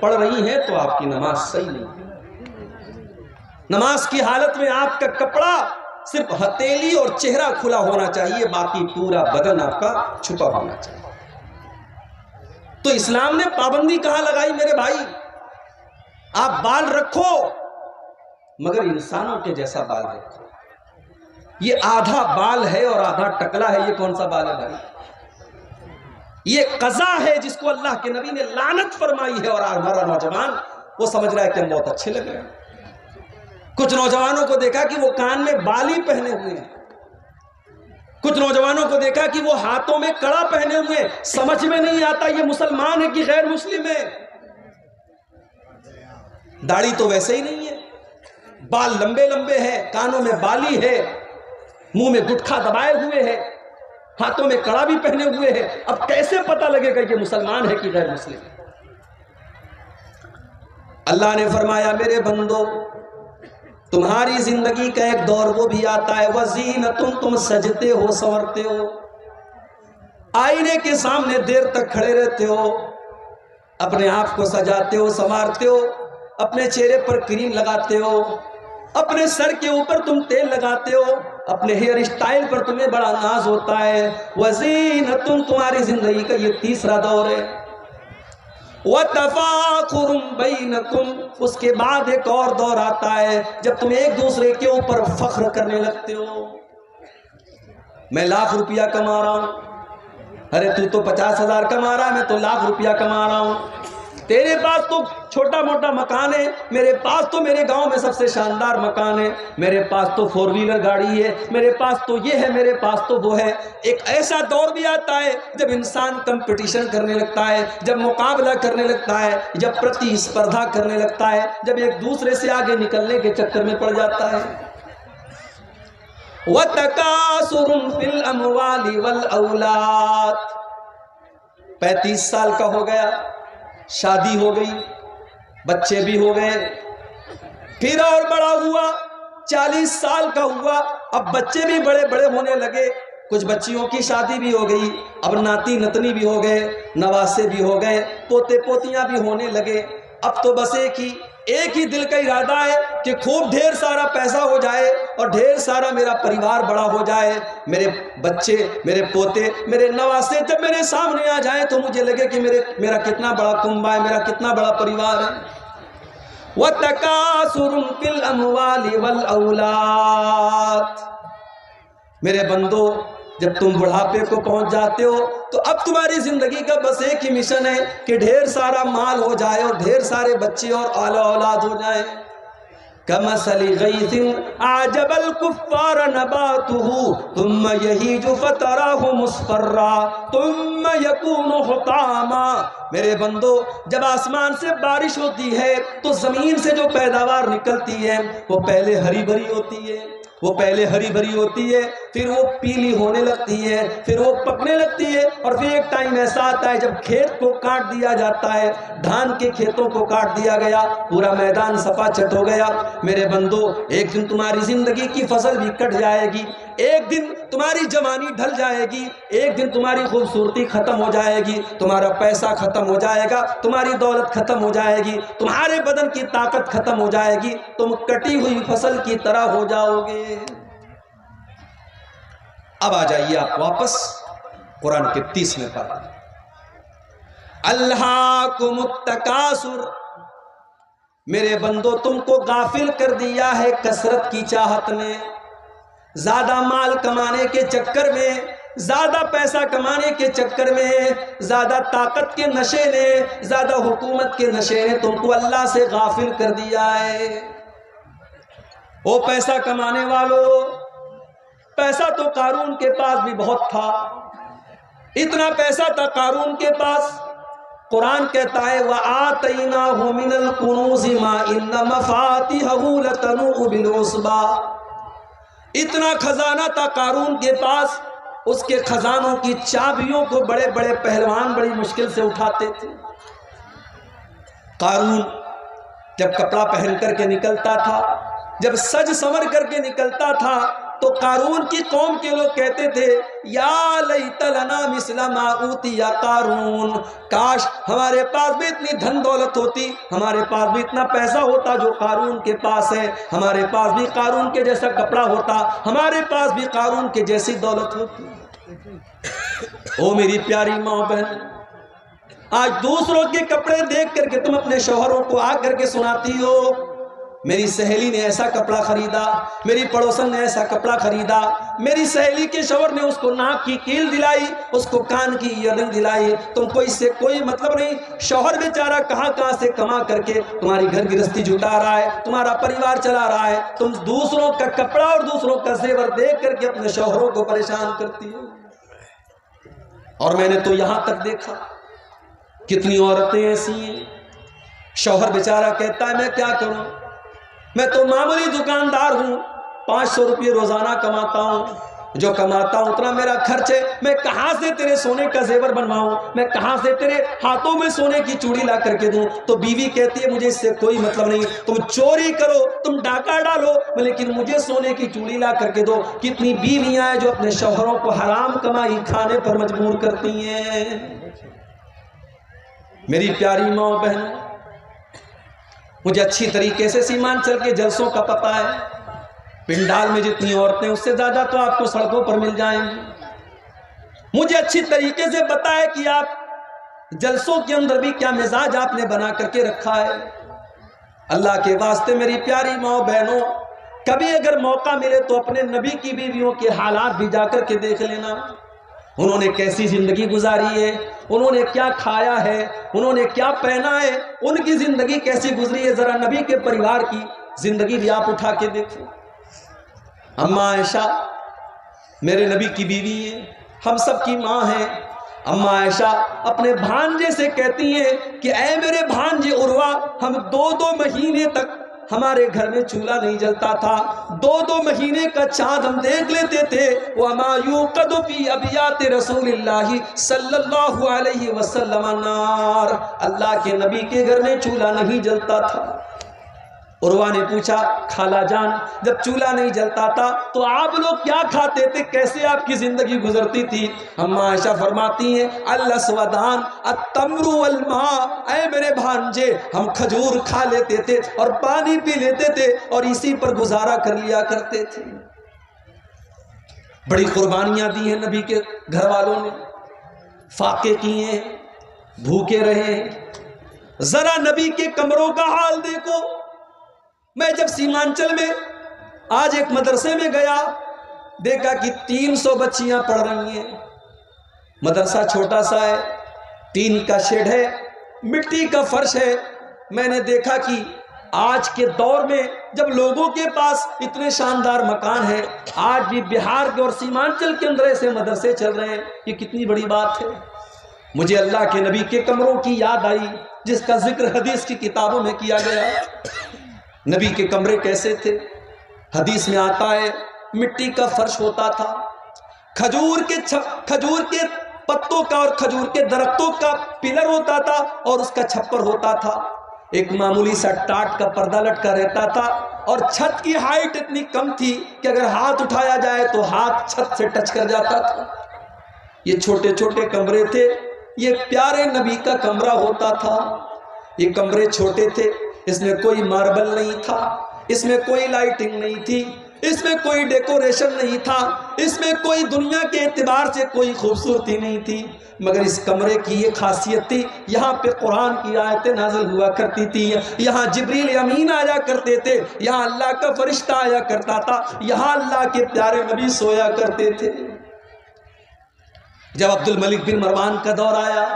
پڑھ رہی ہیں تو آپ کی نماز صحیح نہیں. نماز کی حالت میں آپ کا کپڑا صرف ہتھیلی اور چہرہ کھلا ہونا چاہیے, باقی پورا بدن آپ کا چھپا ہونا چاہیے. تو اسلام نے پابندی کہاں لگائی میرے بھائی؟ آپ بال رکھو مگر انسانوں کے جیسا بال رکھو. یہ آدھا بال ہے اور آدھا ٹکلا ہے, یہ کون سا بال ہے بھائی؟ یہ قضا ہے جس کو اللہ کے نبی نے لعنت فرمائی ہے. اور ہمارا نوجوان وہ سمجھ رہا ہے کہ ہم بہت اچھے لگ رہے ہیں. کچھ نوجوانوں کو دیکھا کہ وہ کان میں بالی پہنے ہوئے ہیں, کچھ نوجوانوں کو دیکھا کہ وہ ہاتھوں میں کڑا پہنے ہوئے. سمجھ میں نہیں آتا یہ مسلمان ہے کہ غیر مسلم ہے. داڑھی تو ویسے ہی نہیں ہے, بال لمبے لمبے ہیں, کانوں میں بالی ہے, منہ میں گٹکھا دبائے ہوئے ہے, ہاتھوں میں کڑا بھی پہنے ہوئے ہے. اب کیسے پتہ لگے گا کہ مسلمان ہے کہ غیر مسلم ہے؟ اللہ نے فرمایا میرے بندو تمہاری زندگی کا ایک دور وہ بھی آتا ہے وزینتن, تم سجتے ہو, سنورتے ہو, آئینے کے سامنے دیر تک کھڑے رہتے ہو, اپنے آپ کو سجاتے ہو, سنوارتے ہو, اپنے چہرے پر کریم لگاتے ہو, اپنے سر کے اوپر تم تیل لگاتے ہو, اپنے ہیئر اسٹائل پر تمہیں بڑا ناز ہوتا ہے. وزینتن, تمہاری زندگی کا یہ تیسرا دور ہے. وَتَفَاخُرٌ بَيْنَكُمْ, اس کے بعد ایک اور دور آتا ہے جب تم ایک دوسرے کے اوپر فخر کرنے لگتے ہو. میں لاکھ روپیہ کما رہا ہوں, ارے تو 50,000 کما رہا ہے, میں تو لاکھ روپیہ کما رہا ہوں. تیرے پاس تو چھوٹا موٹا مکان ہے, میرے پاس تو میرے گاؤں میں سب سے شاندار مکان ہے, میرے پاس تو 4 ویلر گاڑی ہے, میرے پاس تو یہ ہے, میرے پاس تو وہ ہے. ایک ایسا دور بھی آتا ہے جب انسان کمپٹیشن کرنے لگتا ہے, جب مقابلہ کرنے لگتا ہے, جب پرتی اسپردھا کرنے لگتا ہے, جب ایک دوسرے سے آگے نکلنے کے چکر میں پڑ جاتا ہے. وَتَكَاثُرٌ فِي الْأَمْوَالِ وَالْأَوْلَادِ, 35 سال کا ہو گیا, شادی ہو گئی, بچے بھی ہو گئے, پھر اور بڑا ہوا, 40 سال کا ہوا, اب بچے بھی بڑے بڑے ہونے لگے, کچھ بچیوں کی شادی بھی ہو گئی, اب ناتی نتنی بھی ہو گئے, نواسے بھی ہو گئے, پوتے پوتیاں بھی ہونے لگے. اب تو بس ایک ہی دل کا ارادہ ہے کہ خوب ڈھیر سارا پیسہ ہو جائے اور ڈھیر سارا میرا پریوار بڑا ہو جائے, میرے بچے, میرے پوتے, میرے نواسے جب میرے سامنے آ جائیں تو مجھے لگے کہ میرا کتنا بڑا کنبہ ہے, میرا کتنا بڑا پریوار ہے. وَتَكَاثُرٌ فِي الْأَمْوَالِ وَالْأَوْلَادِ, میرے بندو جب تم بڑھاپے کو پہنچ جاتے ہو تو اب تمہاری زندگی کا بس ایک ہی مشن ہے کہ ڈھیر سارا مال ہو جائے اور ڈھیر سارے بچے اور اعلیٰ اولاد ہو جائے. کمثل غیث اعجب الکفار نباتہ ثم یہیج فتراہ مصفرا ثم یکون حطاما. میرے بندو جب آسمان سے بارش ہوتی ہے تو زمین سے جو پیداوار نکلتی ہے وہ پہلے ہری بھری ہوتی ہے، وہ پہلے ہری بھری ہوتی ہے، پھر وہ پیلی ہونے لگتی ہے، پھر وہ پکنے لگتی ہے، اور پھر ایک ٹائم ایسا آتا ہے جب کھیت کو کاٹ دیا جاتا ہے، دھان کے کھیتوں کو کاٹ دیا گیا، پورا میدان صفا چٹ ہو گیا. میرے بندو ایک دن تمہاری زندگی کی فصل بھی کٹ جائے گی، ایک دن تمہاری جوانی ڈھل جائے گی، ایک دن تمہاری خوبصورتی ختم ہو جائے گی، تمہارا پیسہ ختم ہو جائے گا، تمہاری دولت ختم ہو جائے گی، تمہارے بدن کی طاقت ختم ہو جائے گی، تم کٹی ہوئی فصل کی طرح ہو جاؤ گے. اب آ جائیے آپ واپس قرآن کے 30ویں پارے. الہاکم التکاثر. میرے بندو تم کو غافل کر دیا ہے کثرت کی چاہت نے، زیادہ مال کمانے کے چکر میں، زیادہ پیسہ کمانے کے چکر میں، زیادہ طاقت کے نشے نے، زیادہ حکومت کے نشے نے تم کو اللہ سے غافل کر دیا ہے. وہ پیسہ کمانے والوں، پیسہ تو قارون کے پاس بھی بہت تھا، اتنا پیسہ تھا قارون کے پاس. قرآن کہتا ہے وَآتَيْنَاهُ مِنَ الْكُنُوزِ مَا إِنَّ مَفَاتِحَهُ لَتَنُوءُ بِالْعُصْبَةِ. اتنا خزانہ تھا قارون کے پاس، اس کے خزانوں کی چابیوں کو بڑے بڑے پہلوان بڑی مشکل سے اٹھاتے تھے. قارون جب کپڑا پہن کر کے نکلتا تھا، جب سج سمر کر کے نکلتا تھا، تو قارون کی قوم کے لوگ کہتے تھے یا لیت لنا مثل ما اوتی قارون، کاش ہمارے پاس بھی اتنی دھن دولت ہوتی، ہمارے پاس بھی اتنا پیسہ ہوتا جو قارون کے پاس ہے، ہمارے پاس بھی قارون کے جیسا کپڑا ہوتا، ہمارے پاس بھی قارون کے جیسی دولت ہوتی. او میری پیاری ماں بہن، آج دوسروں کے کپڑے دیکھ کر کے تم اپنے شوہروں کو آ کر کے سناتی ہو میری سہیلی نے ایسا کپڑا خریدا، میری پڑوسن نے ایسا کپڑا خریدا، میری سہیلی کے شوہر نے اس کو ناک کی کیل دلائی، اس کو کان کی ایئرنگ دلائی. تم کو اس سے کوئی مطلب نہیں. شوہر بیچارہ کہاں کہاں سے کما کر کے تمہاری گھر گرہستی جٹا رہا ہے، تمہارا پریوار چلا رہا ہے، تم دوسروں کا کپڑا اور دوسروں کا زیور دیکھ کر کے اپنے شوہروں کو پریشان کرتی ہو. اور میں نے تو یہاں تک دیکھا کتنی عورتیں ایسی ہیں، شوہر بیچارہ کہتا ہے میں کیا کروں، میں تو معمولی دکاندار ہوں، 500 روپے روزانہ کماتا ہوں، جو کماتا ہوں اتنا میرا خرچ ہے، میں کہاں سے تیرے سونے کا زیور بنواؤں، میں کہاں سے تیرے ہاتھوں میں سونے کی چوڑی لا کر کے دوں. تو بیوی کہتی ہے مجھے اس سے کوئی مطلب نہیں، تم چوری کرو، تم ڈاکہ ڈالو، لیکن مجھے سونے کی چوڑی لا کر کے دو. کتنی بیویاں ہیں جو اپنے شوہروں کو حرام کمائی کھانے پر مجبور کرتی ہیں. میری پیاری ماں بہن، مجھے اچھی طریقے سے سیمانچل کے جلسوں کا پتہ ہے، پنڈال میں جتنی عورتیں اس سے زیادہ تو آپ کو سڑکوں پر مل جائیں گی. مجھے اچھی طریقے سے پتہ ہے کہ آپ جلسوں کے اندر بھی کیا مزاج آپ نے بنا کر کے رکھا ہے. اللہ کے واسطے میری پیاری ماں بہنوں، کبھی اگر موقع ملے تو اپنے نبی کی بیویوں کے حالات بھی جا کر کے دیکھ لینا. انہوں نے کیسی زندگی گزاری ہے، انہوں نے کیا کھایا ہے، انہوں نے کیا پہنا ہے، ان کی زندگی کیسی گزری ہے. ذرا نبی کے پریوار کی زندگی بھی آپ اٹھا کے دیکھیں. اماں عائشہ میرے نبی کی بیوی ہیں، ہم سب کی ماں ہیں. اماں عائشہ اپنے بھانجے سے کہتی ہیں کہ اے میرے بھانجے عروہ، ہم 2 مہینے تک ہمارے گھر میں چولہا نہیں جلتا تھا، 2 مہینے کا چاند ہم دیکھ لیتے تھے. وَمَا يُوقَدُ فِي أَبْيَاتِ رَسُولِ اللَّهِ صلی اللہ علیہ وسلم نار. اللہ کے نبی کے گھر میں چولہا نہیں جلتا تھا. عروہ نے پوچھا خالہ جان، جب چولہا نہیں جلتا تھا تو آپ لوگ کیا کھاتے تھے، کیسے آپ کی زندگی گزرتی تھی؟ اماں عائشہ فرماتی ہیں الاسودان التمر والماء، اے میرے بھانجے ہم کھجور کھا لیتے تھے اور پانی پی لیتے تھے اور اسی پر گزارا کر لیا کرتے تھے. بڑی قربانیاں دی ہیں نبی کے گھر والوں نے، فاقے کیے ہیں، بھوکے رہے. ذرا نبی کے کمروں کا حال دیکھو. میں جب سیمانچل میں آج ایک مدرسے میں گیا، دیکھا کہ 300 بچیاں پڑھ رہی ہیں. مدرسہ چھوٹا سا ہے, ٹین کا شیڈ ہے, مٹی کا فرش ہے. میں نے دیکھا کہ آج کے دور میں جب لوگوں کے پاس اتنے شاندار مکان ہیں, آج بھی بہار کے اور سیمانچل کے اندر ایسے مدرسے چل رہے ہیں, یہ کتنی بڑی بات ہے. مجھے اللہ کے نبی کے کمروں کی یاد آئی جس کا ذکر حدیث کی کتابوں میں کیا گیا. نبی کے کمرے کیسے تھے؟ حدیث میں آتا ہے مٹی کا فرش ہوتا تھا, کھجور کے پتوں کا اور کھجور کے درختوں کا پلر ہوتا تھا اور اس کا چھپر ہوتا تھا. ایک معمولی سا ٹاٹ کا پردہ لٹکا رہتا تھا اور چھت کی ہائٹ اتنی کم تھی کہ اگر ہاتھ اٹھایا جائے تو ہاتھ چھت سے ٹچ کر جاتا تھا. یہ چھوٹے چھوٹے کمرے تھے, یہ پیارے نبی کا کمرہ ہوتا تھا. یہ کمرے چھوٹے تھے, اس میں کوئی ماربل نہیں تھا, اس میں کوئی لائٹنگ نہیں تھی, اس میں کوئی ڈیکوریشن نہیں تھا, اس میں کوئی دنیا کے اعتبار سے کوئی خوبصورتی نہیں تھی. مگر اس کمرے کی یہ خاصیت تھی, یہاں پہ قرآن کی آیتیں نازل ہوا کرتی تھی, یہاں جبریل امین آیا کرتے تھے, یہاں اللہ کا فرشتہ آیا کرتا تھا, یہاں اللہ کے پیارے نبی سویا کرتے تھے. جب عبد الملک بن مروان کا دور آیا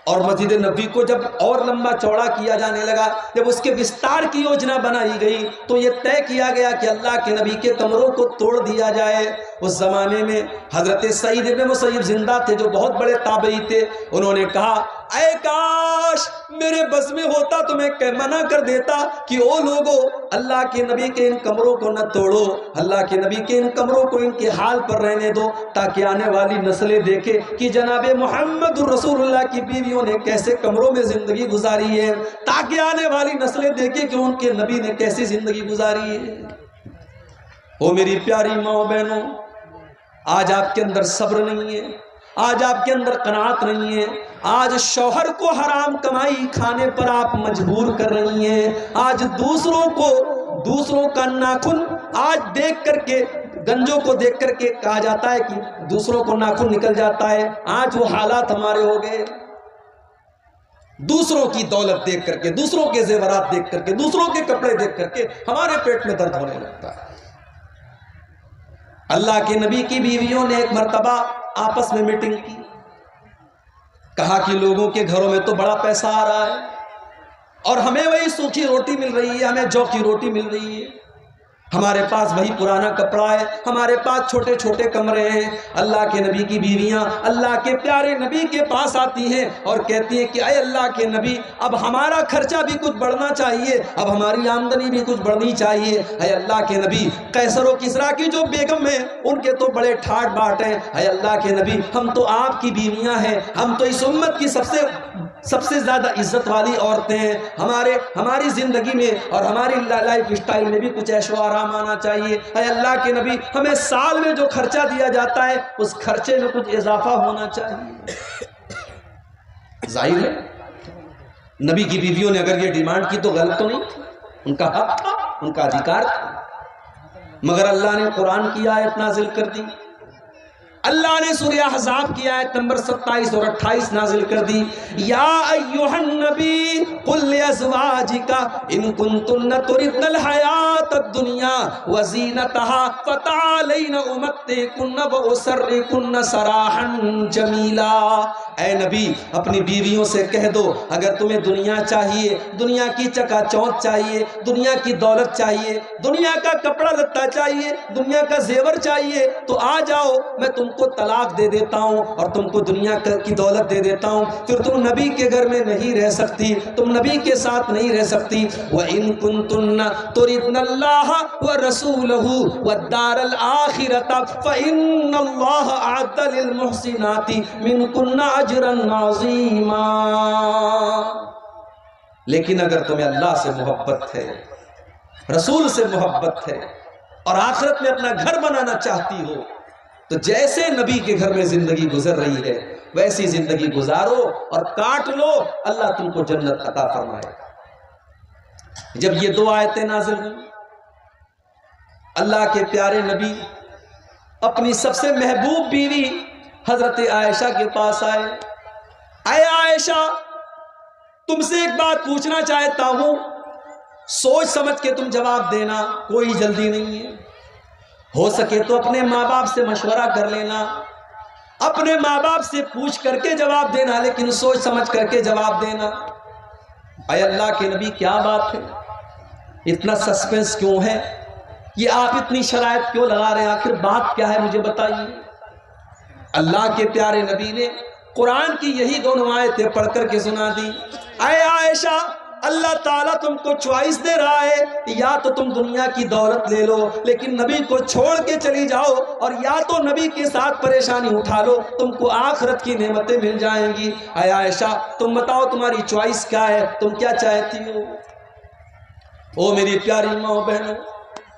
اور مسجد نبوی کو جب اور لمبا چوڑا کیا جانے لگا, جب اس کے وستار کی یوجنا بنائی گئی تو یہ طے کیا گیا کہ اللہ کے نبی کے کمروں کو توڑ دیا جائے. اس زمانے میں حضرت سعید ابن مسیب زندہ تھے جو بہت بڑے تابعی تھے. انہوں نے کہا اے کاش میرے بس میں ہوتا تو میں منع کر دیتا کہ او لوگو اللہ کے نبی کے ان کمروں کو نہ توڑو, اللہ کے نبی کے ان کمروں کو ان کے حال پر رہنے دو, تاکہ آنے والی نسلیں دیکھے کہ جناب محمد رسول اللہ کی بیویوں نے کیسے کمروں میں زندگی گزاری ہے, تاکہ آنے والی نسلیں دیکھیں کہ ان کے نبی نے کیسی زندگی گزاری ہے. او میری پیاری ماں بہنوں, آج آپ کے اندر صبر نہیں ہے, آج آپ کے اندر قناعت نہیں ہے, آج شوہر کو حرام کمائی کھانے پر آپ مجبور کر رہی ہیں, آج دوسروں کا ناخن آج دیکھ کر کے, گنجوں کو دیکھ کر کے کہا جاتا ہے کہ دوسروں کو ناخن نکل جاتا ہے. آج وہ حالات ہمارے ہو گئے, دوسروں کی دولت دیکھ کر کے, دوسروں کے زیورات دیکھ کر کے, دوسروں کے کپڑے دیکھ کر کے ہمارے پیٹ میں درد ہونے لگتا ہے. اللہ کے نبی کی بیویوں نے ایک مرتبہ آپس میں میٹنگ کی, کہا کہ لوگوں کے گھروں میں تو بڑا پیسہ آ رہا ہے اور ہمیں وہی سوکھی روٹی مل رہی ہے, ہمیں جو کی روٹی مل رہی ہے, ہمارے پاس وہی پرانا کپڑا ہے, ہمارے پاس چھوٹے چھوٹے کمرے ہیں. اللہ کے نبی کی بیویاں اللہ کے پیارے نبی کے پاس آتی ہیں اور کہتی ہیں کہ اے اللہ کے نبی اب ہمارا خرچہ بھی کچھ بڑھنا چاہیے, اب ہماری آمدنی بھی کچھ بڑھنی چاہیے. اے اللہ کے نبی قیصر و کسریٰ کی جو بیگم ہیں ان کے تو بڑے ٹھاٹ باٹ ہیں. اے اللہ کے نبی ہم تو آپ کی بیویاں ہیں, ہم تو اس امت کی سب سے زیادہ عزت والی عورتیں ہیں, ہماری زندگی میں اور ہماری لائف سٹائل میں بھی کچھ عیش و آرام آنا چاہیے. اے اللہ کے نبی ہمیں سال میں جو خرچہ دیا جاتا ہے اس خرچے میں کچھ اضافہ ہونا چاہیے. ظاہر ہے نبی کی بیویوں نے اگر یہ ڈیمانڈ کی تو غلط تو نہیں تھی, ان کا حق تھا, ان کا ادھیکار تھا. مگر اللہ نے قرآن کی آیت نازل کر دی. اللہ نے سورہ احزاب کی آیت نمبر 27 اور 28 نازل کر دی. یا ایھا النبی قل لازواجک ان کنتن تردن الحیات الدنیا وزینتها فتعالین امتعکن واسرحکن سراحا جمیلا. اے نبی اپنی بیویوں سے کہہ دو اگر تمہیں دنیا چاہیے, دنیا کی چکا چوند چاہیے, دنیا کی دولت چاہیے, دنیا کا کپڑا لتا چاہیے, دنیا کا زیور چاہیے تو آ جاؤ, میں تم کو طلاق دے دیتا ہوں اور تم کو دنیا کی دولت دے دیتا ہوں. پھر تم نبی کے گھر میں نہیں رہ سکتی, تم نبی کے ساتھ نہیں رہ سکتی. وَإِن كُنتُنَّ تُرِدْنَ اللَّهَ وَرَسُولَهُ وَالدَّارَ الْآخِرَةَ فَإِنَّ اللَّهَ أَعَدَّ لِلْمُحْسِنَاتِ مِنكُنَّ أَجْرًا عَظِيمًا. لیکن اگر تمہیں اللہ سے محبت ہے, رسول سے محبت ہے اور آخرت میں اپنا گھر بنانا چاہتی ہو تو جیسے نبی کے گھر میں زندگی گزر رہی ہے ویسی زندگی گزارو اور کاٹ لو, اللہ تم کو جنت عطا فرمائے. جب یہ دو آیتیں نازل ہوئی, اللہ کے پیارے نبی اپنی سب سے محبوب بیوی حضرت عائشہ کے پاس آئے. اے عائشہ تم سے ایک بات پوچھنا چاہتا ہوں, سوچ سمجھ کے تم جواب دینا, کوئی جلدی نہیں ہے. ہو سکے تو اپنے ماں باپ سے مشورہ کر لینا، اپنے ماں باپ سے پوچھ کر کے جواب دینا، لیکن سوچ سمجھ کر کے جواب دینا۔ اے اللہ کے نبی کیا بات ہے، اتنا سسپینس کیوں ہے، یہ آپ اتنی شرائط کیوں لگا رہے ہیں، آخر بات کیا ہے مجھے بتائیے۔ اللہ کے پیارے نبی نے قرآن کی یہی دونوں آیتیں پڑھ کر کے سنا دی۔ اے عائشہ، اللہ تعالیٰ تم کو چوائس دے رہا ہے، یا تو تم دنیا کی دولت لے لو لیکن نبی کو چھوڑ کے چلی جاؤ، اور یا تو نبی کے ساتھ پریشانی اٹھا لو، تم کو آخرت کی نعمتیں مل جائیں گی۔ اے عائشہ تم بتاؤ تمہاری چوائس کیا ہے، تم کیا چاہتی ہو؟ او میری پیاری ماں و بہنوں،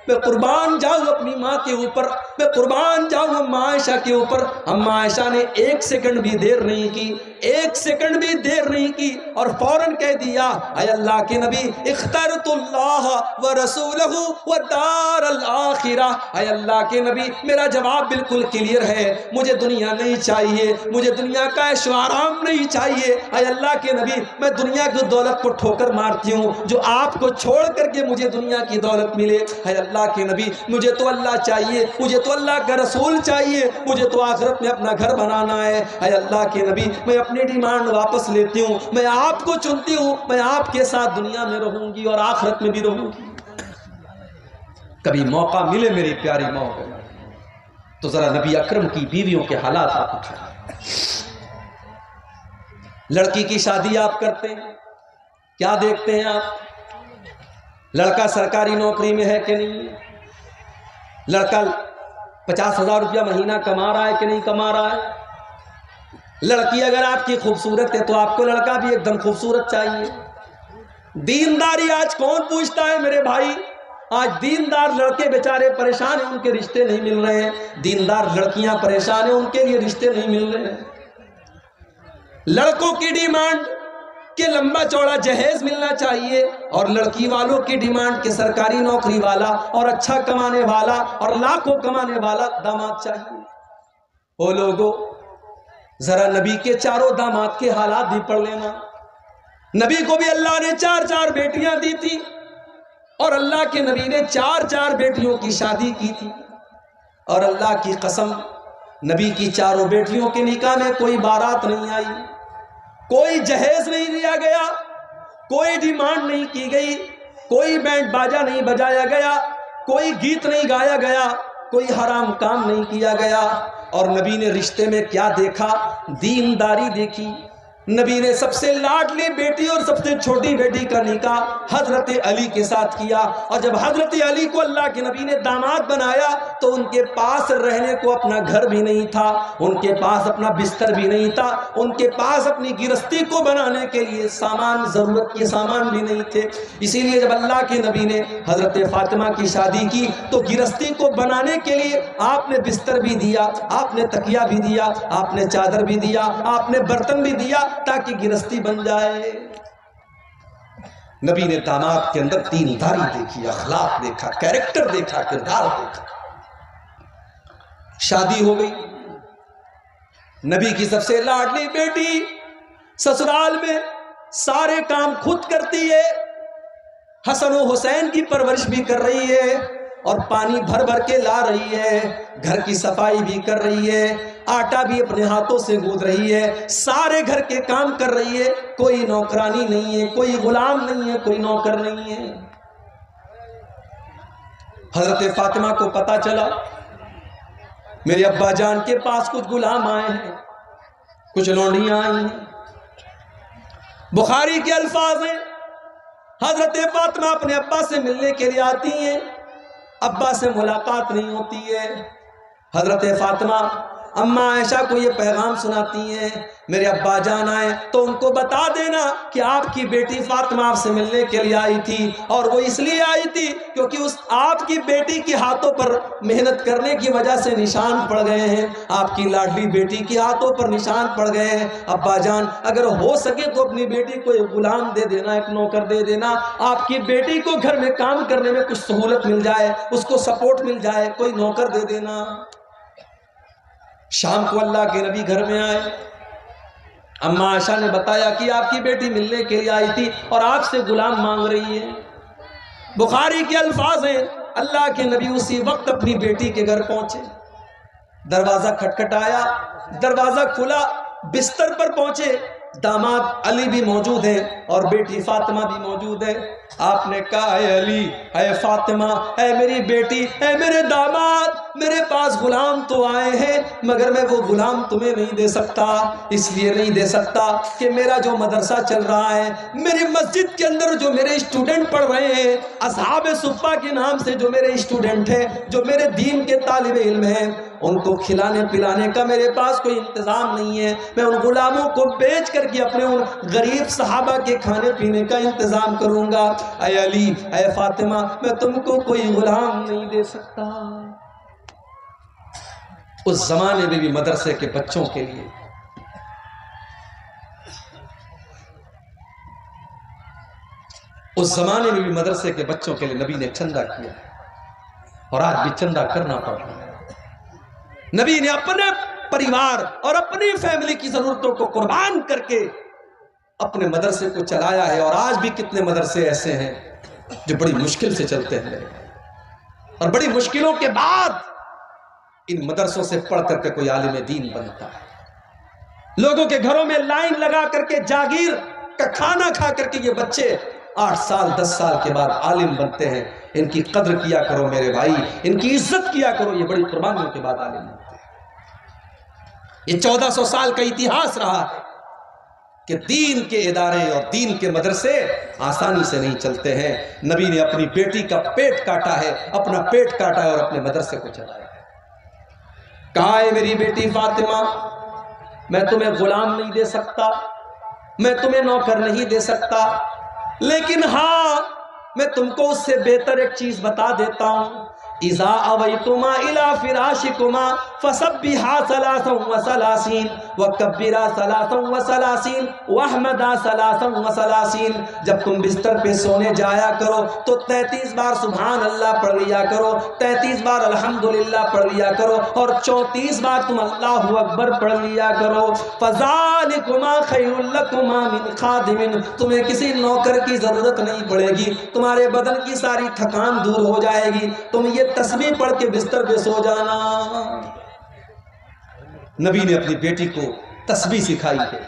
میں قربان جاؤں اپنی ماں کے اوپر، میں قربان جاؤں اماں عائشہ کے اوپر۔ اماں عائشہ نے ایک سیکنڈ بھی دیر نہیں کی، ایک سیکنڈ بھی دیر نہیں کی، اور فوراً کہہ دیا اے اللہ کے نبی اخترت اللہ ورسولہ والدار الآخرہ۔ اے اللہ کے نبی میرا جواب بالکل کلیئر ہے، مجھے دنیا نہیں چاہیے، مجھے دنیا کا عیش و آرام نہیں چاہیے۔ اے اللہ کے نبی میں دنیا کی دولت کو ٹھوکر مارتی ہوں جو آپ کو چھوڑ کر کے مجھے دنیا کی دولت ملے۔ اے اللہ کے نبی مجھے تو اللہ چاہیے، مجھے تو اللہ کا رسول چاہیے، مجھے تو آخرت میں اپنا گھر بنانا ہے۔ اے اللہ کے نبی میں اپنی ڈیمانڈ واپس لیتی ہوں، میں آپ کو چنتی ہوں، میں آپ کے ساتھ دنیا میں رہوں گی اور آخرت میں بھی رہوں گی۔ کبھی موقع ملے میری پیاری ماں کو تو ذرا نبی اکرم کی بیویوں کے حالات آپ اٹھائیں۔ لڑکی کی شادی آپ کرتے ہیں، کیا دیکھتے ہیں آپ؟ لڑکا سرکاری نوکری میں ہے کہ نہیں، لڑکا 50,000 روپیہ مہینہ کما رہا ہے کہ نہیں کما رہا ہے، لڑکی اگر آپ کی خوبصورت ہے تو آپ کو لڑکا بھی ایک دم خوبصورت چاہیے۔ دینداری آج کون پوچھتا ہے میرے بھائی؟ آج دیندار لڑکے بیچارے پریشان ہیں، ان کے رشتے نہیں مل رہے ہیں، دیندار لڑکیاں پریشان ہیں، ان کے لیے رشتے نہیں مل رہے ہیں۔ لڑکوں کی ڈیمانڈ کہ لمبا چوڑا جہیز ملنا چاہیے، اور لڑکی والوں کی ڈیمانڈ کہ سرکاری نوکری والا اور اچھا کمانے والا اور لاکھوں کمانے والا داماد چاہیے۔ وہ لوگوں ذرا نبی کے چاروں داماد کے حالات بھی پڑھ لینا۔ نبی کو بھی اللہ نے 4 بیٹیاں دی تھی، اور اللہ کے نبی نے 4 بیٹیوں کی شادی کی تھی، اور اللہ کی قسم نبی کی 4 بیٹیوں کے نکاح میں کوئی بارات نہیں آئی، کوئی جہیز نہیں دیا گیا، کوئی ڈیمانڈ نہیں کی گئی، کوئی بینڈ باجا نہیں بجایا گیا، کوئی گیت نہیں گایا گیا، کوئی حرام کام نہیں کیا گیا۔ اور نبی نے رشتے میں کیا دیکھا؟ دینداری دیکھی۔ نبی نے سب سے لاڈلی بیٹی اور سب سے چھوٹی بیٹی کا نکاح حضرت علی کے ساتھ کیا، اور جب حضرت علی کو اللہ کے نبی نے داماد بنایا تو ان کے پاس رہنے کو اپنا گھر بھی نہیں تھا، ان کے پاس اپنا بستر بھی نہیں تھا، ان کے پاس اپنی گرستی کو بنانے کے لیے سامان، ضرورت کے سامان بھی نہیں تھے۔ اسی لیے جب اللہ کے نبی نے حضرت فاطمہ کی شادی کی تو گرستی کو بنانے کے لیے آپ نے بستر بھی دیا، آپ نے تکیہ بھی دیا، آپ نے چادر بھی دیا، آپ نے برتن بھی دیا تاکہ گرستی بن جائے۔ نبی نے داماد کے اندر دینداری دیکھی، اخلاق دیکھا، کیریکٹر دیکھا، کردار دیکھا۔ شادی ہو گئی، نبی کی سب سے لاڈلی بیٹی سسرال میں سارے کام خود کرتی ہے، حسن و حسین کی پرورش بھی کر رہی ہے، اور پانی بھر بھر کے لا رہی ہے، گھر کی صفائی بھی کر رہی ہے، آٹا بھی اپنے ہاتھوں سے گوندھ رہی ہے، سارے گھر کے کام کر رہی ہے، کوئی نوکرانی نہیں ہے، کوئی غلام نہیں ہے، کوئی نوکر نہیں ہے۔ حضرت فاطمہ کو پتا چلا میرے ابا جان کے پاس کچھ غلام آئے ہیں، کچھ لونڈیاں آئی ہیں۔ بخاری کے الفاظ ہیں، حضرت فاطمہ اپنے ابا سے ملنے کے لیے آتی ہیں، ابا سے ملاقات نہیں ہوتی ہے۔ حضرت فاطمہ اماں عائشہ کو یہ پیغام سناتی ہیں، میرے ابا جان آئے تو ان کو بتا دینا کہ آپ کی بیٹی فاطمہ آپ سے ملنے کے لیے آئی تھی، اور وہ اس لیے آئی تھی کیونکہ اس آپ کی بیٹی کے ہاتھوں پر محنت کرنے کی وجہ سے نشان پڑ گئے ہیں، آپ کی لاڈلی بیٹی کے ہاتھوں پر نشان پڑ گئے ہیں۔ ابا جان اگر ہو سکے تو اپنی بیٹی کو ایک غلام دے دینا، ایک نوکر دے دینا، آپ کی بیٹی کو گھر میں کام کرنے میں کچھ سہولت مل جائے، اس کو سپورٹ مل جائے، کوئی نوکر دے دینا۔ شام کو اللہ کے نبی گھر میں آئے، اماں عائشہ نے بتایا کہ آپ کی بیٹی ملنے کے لیے آئی تھی اور آپ سے غلام مانگ رہی ہے۔ بخاری کے الفاظ ہیں، اللہ کے نبی اسی وقت اپنی بیٹی کے گھر پہنچے، دروازہ کھٹکھٹایا، دروازہ کھلا، بستر پر پہنچے، داماد علی بھی موجود ہیں اور بیٹی فاطمہ بھی موجود ہے۔ آپ نے کہا اے علی، اے فاطمہ، اے میری بیٹی، اے میرے داماد، میرے پاس غلام تو آئے ہیں مگر میں وہ غلام تمہیں نہیں دے سکتا، اس لیے نہیں دے سکتا کہ میرا جو مدرسہ چل رہا ہے، میری مسجد کے اندر جو میرے اسٹوڈنٹ پڑھ رہے ہیں، اصحاب صفہ کے نام سے جو میرے اسٹوڈنٹ ہیں، جو میرے دین کے طالب علم ہیں، ان کو کھلانے پلانے کا میرے پاس کوئی انتظام نہیں ہے۔ میں ان غلاموں کو بیچ کر کے اپنے ان غریب صحابہ کے کھانے پینے کا انتظام کروں گا۔ اے علی، اے فاطمہ، میں تم کو کوئی غلام نہیں دے سکتا۔ اس زمانے میں بھی مدرسے کے بچوں کے لیے نبی نے چندہ کیا، اور آج بھی چندہ کرنا پڑ رہا ہے۔ نبی نے اپنے پریوار اور اپنی فیملی کی ضرورتوں کو قربان کر کے اپنے مدرسے کو چلایا ہے، اور آج بھی کتنے مدرسے ایسے ہیں جو بڑی مشکل سے چلتے ہیں، اور بڑی مشکلوں کے بعد ان مدرسوں سے پڑھ کر کے کوئی عالم دین بنتا ہے۔ لوگوں کے گھروں میں لائن لگا کر کے جاگیر کا کھانا کھا کر کے یہ بچے 8 سال 10 سال کے بعد عالم بنتے ہیں۔ ان کی قدر کیا کرو میرے بھائی، ان کی عزت کیا کرو، یہ بڑی قربانیوں کے بعد عالم بنتے ہیں۔ یہ 1400 سال کا اتہاس رہا ہے کہ دین کے ادارے اور دین کے مدرسے آسانی سے نہیں چلتے ہیں۔ نبی نے اپنی بیٹی کا پیٹ کاٹا ہے، اپنا پیٹ کاٹا ہے اور اپنے مدرسے کو چلایا ہے۔ کہا ہے میری بیٹی فاطمہ، میں تمہیں غلام نہیں دے سکتا، میں تمہیں نوکر نہیں دے سکتا، لیکن ہاں میں تم کو اس سے بہتر ایک چیز بتا دیتا ہوں۔ اذا اویتما الى فراشکما فسبحا 33 وکبرا 33 واحمدا 33۔ جب تم بستر پہ سونے جایا کرو تو 33 بار سبحان اللہ پڑھ لیا کرو، 33 بار الحمدللہ پڑھ لیا کرو، اور 34 بار تم اللہ اکبر پڑھ لیا کرو۔ فذالکما خیر لکما من خادم، تمہیں کسی نوکر کی ضرورت نہیں پڑے گی، تمہارے بدن کی ساری تھکان دور ہو جائے گی، تم یہ تسبیح پڑھ کے بستر پہ سو جانا۔ نبی نے اپنی بیٹی کو تسبیح سکھائی ہے،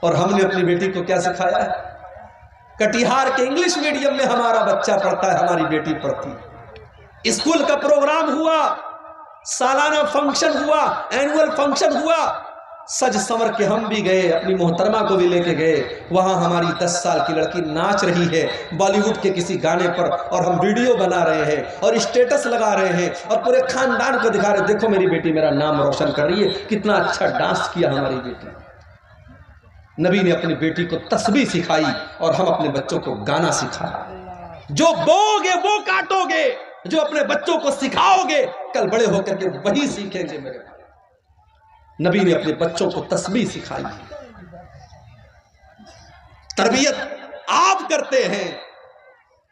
اور ہم نے اپنی بیٹی کو کیا سکھایا ہے؟ کٹیہار کے انگلش میڈیم میں ہمارا بچہ پڑھتا ہے، ہماری بیٹی پڑھتی ہے۔ اسکول کا پروگرام ہوا، سالانہ فنکشن ہوا، اینول فنکشن ہوا، سج سمر کے ہم بھی گئے، اپنی محترمہ کو بھی لے کے گئے۔ وہاں ہماری 10 سال کی لڑکی ناچ رہی ہے بالی ووڈ کے کسی گانے پر، اور ہم ویڈیو بنا رہے ہیں اور اسٹیٹس لگا رہے ہیں اور پورے خاندان کو دکھا رہے ہیں، دیکھو میری بیٹی میرا نام روشن کر رہی ہے، کتنا اچھا ڈانس کیا ہماری بیٹی۔ نبی نے اپنی بیٹی کو تسبیح سکھائی، اور ہم اپنے بچوں کو گانا سکھایا۔ جو بو گے وہ کاٹو گے، جو اپنے بچوں کو سکھاؤ گے کل بڑے ہو کر کے وہی سیکھیں گے میرے بھائی۔ نبی نے اپنے بچوں کو تسبیح سکھائی۔ تربیت آپ کرتے ہیں۔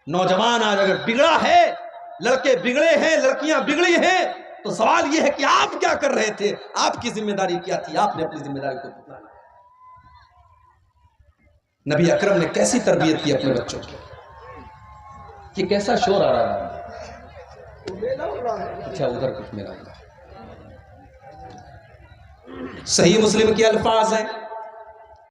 نوجوان آج اگر بگڑا ہے، لڑکے بگڑے ہیں، لڑکیاں بگڑی ہیں، تو سوال یہ ہے کہ آپ کیا کر رہے تھے؟ آپ کی ذمہ داری کیا تھی؟ آپ نے اپنی ذمہ داری کو پورا کیا۔ نبی اکرم نے کیسی تربیت کی اپنے بچوں کی؟ یہ کیسا شور آ رہا ہے؟ اچھا ادھر کچھ میرا ہوگا۔ صحیح مسلم کے الفاظ ہیں،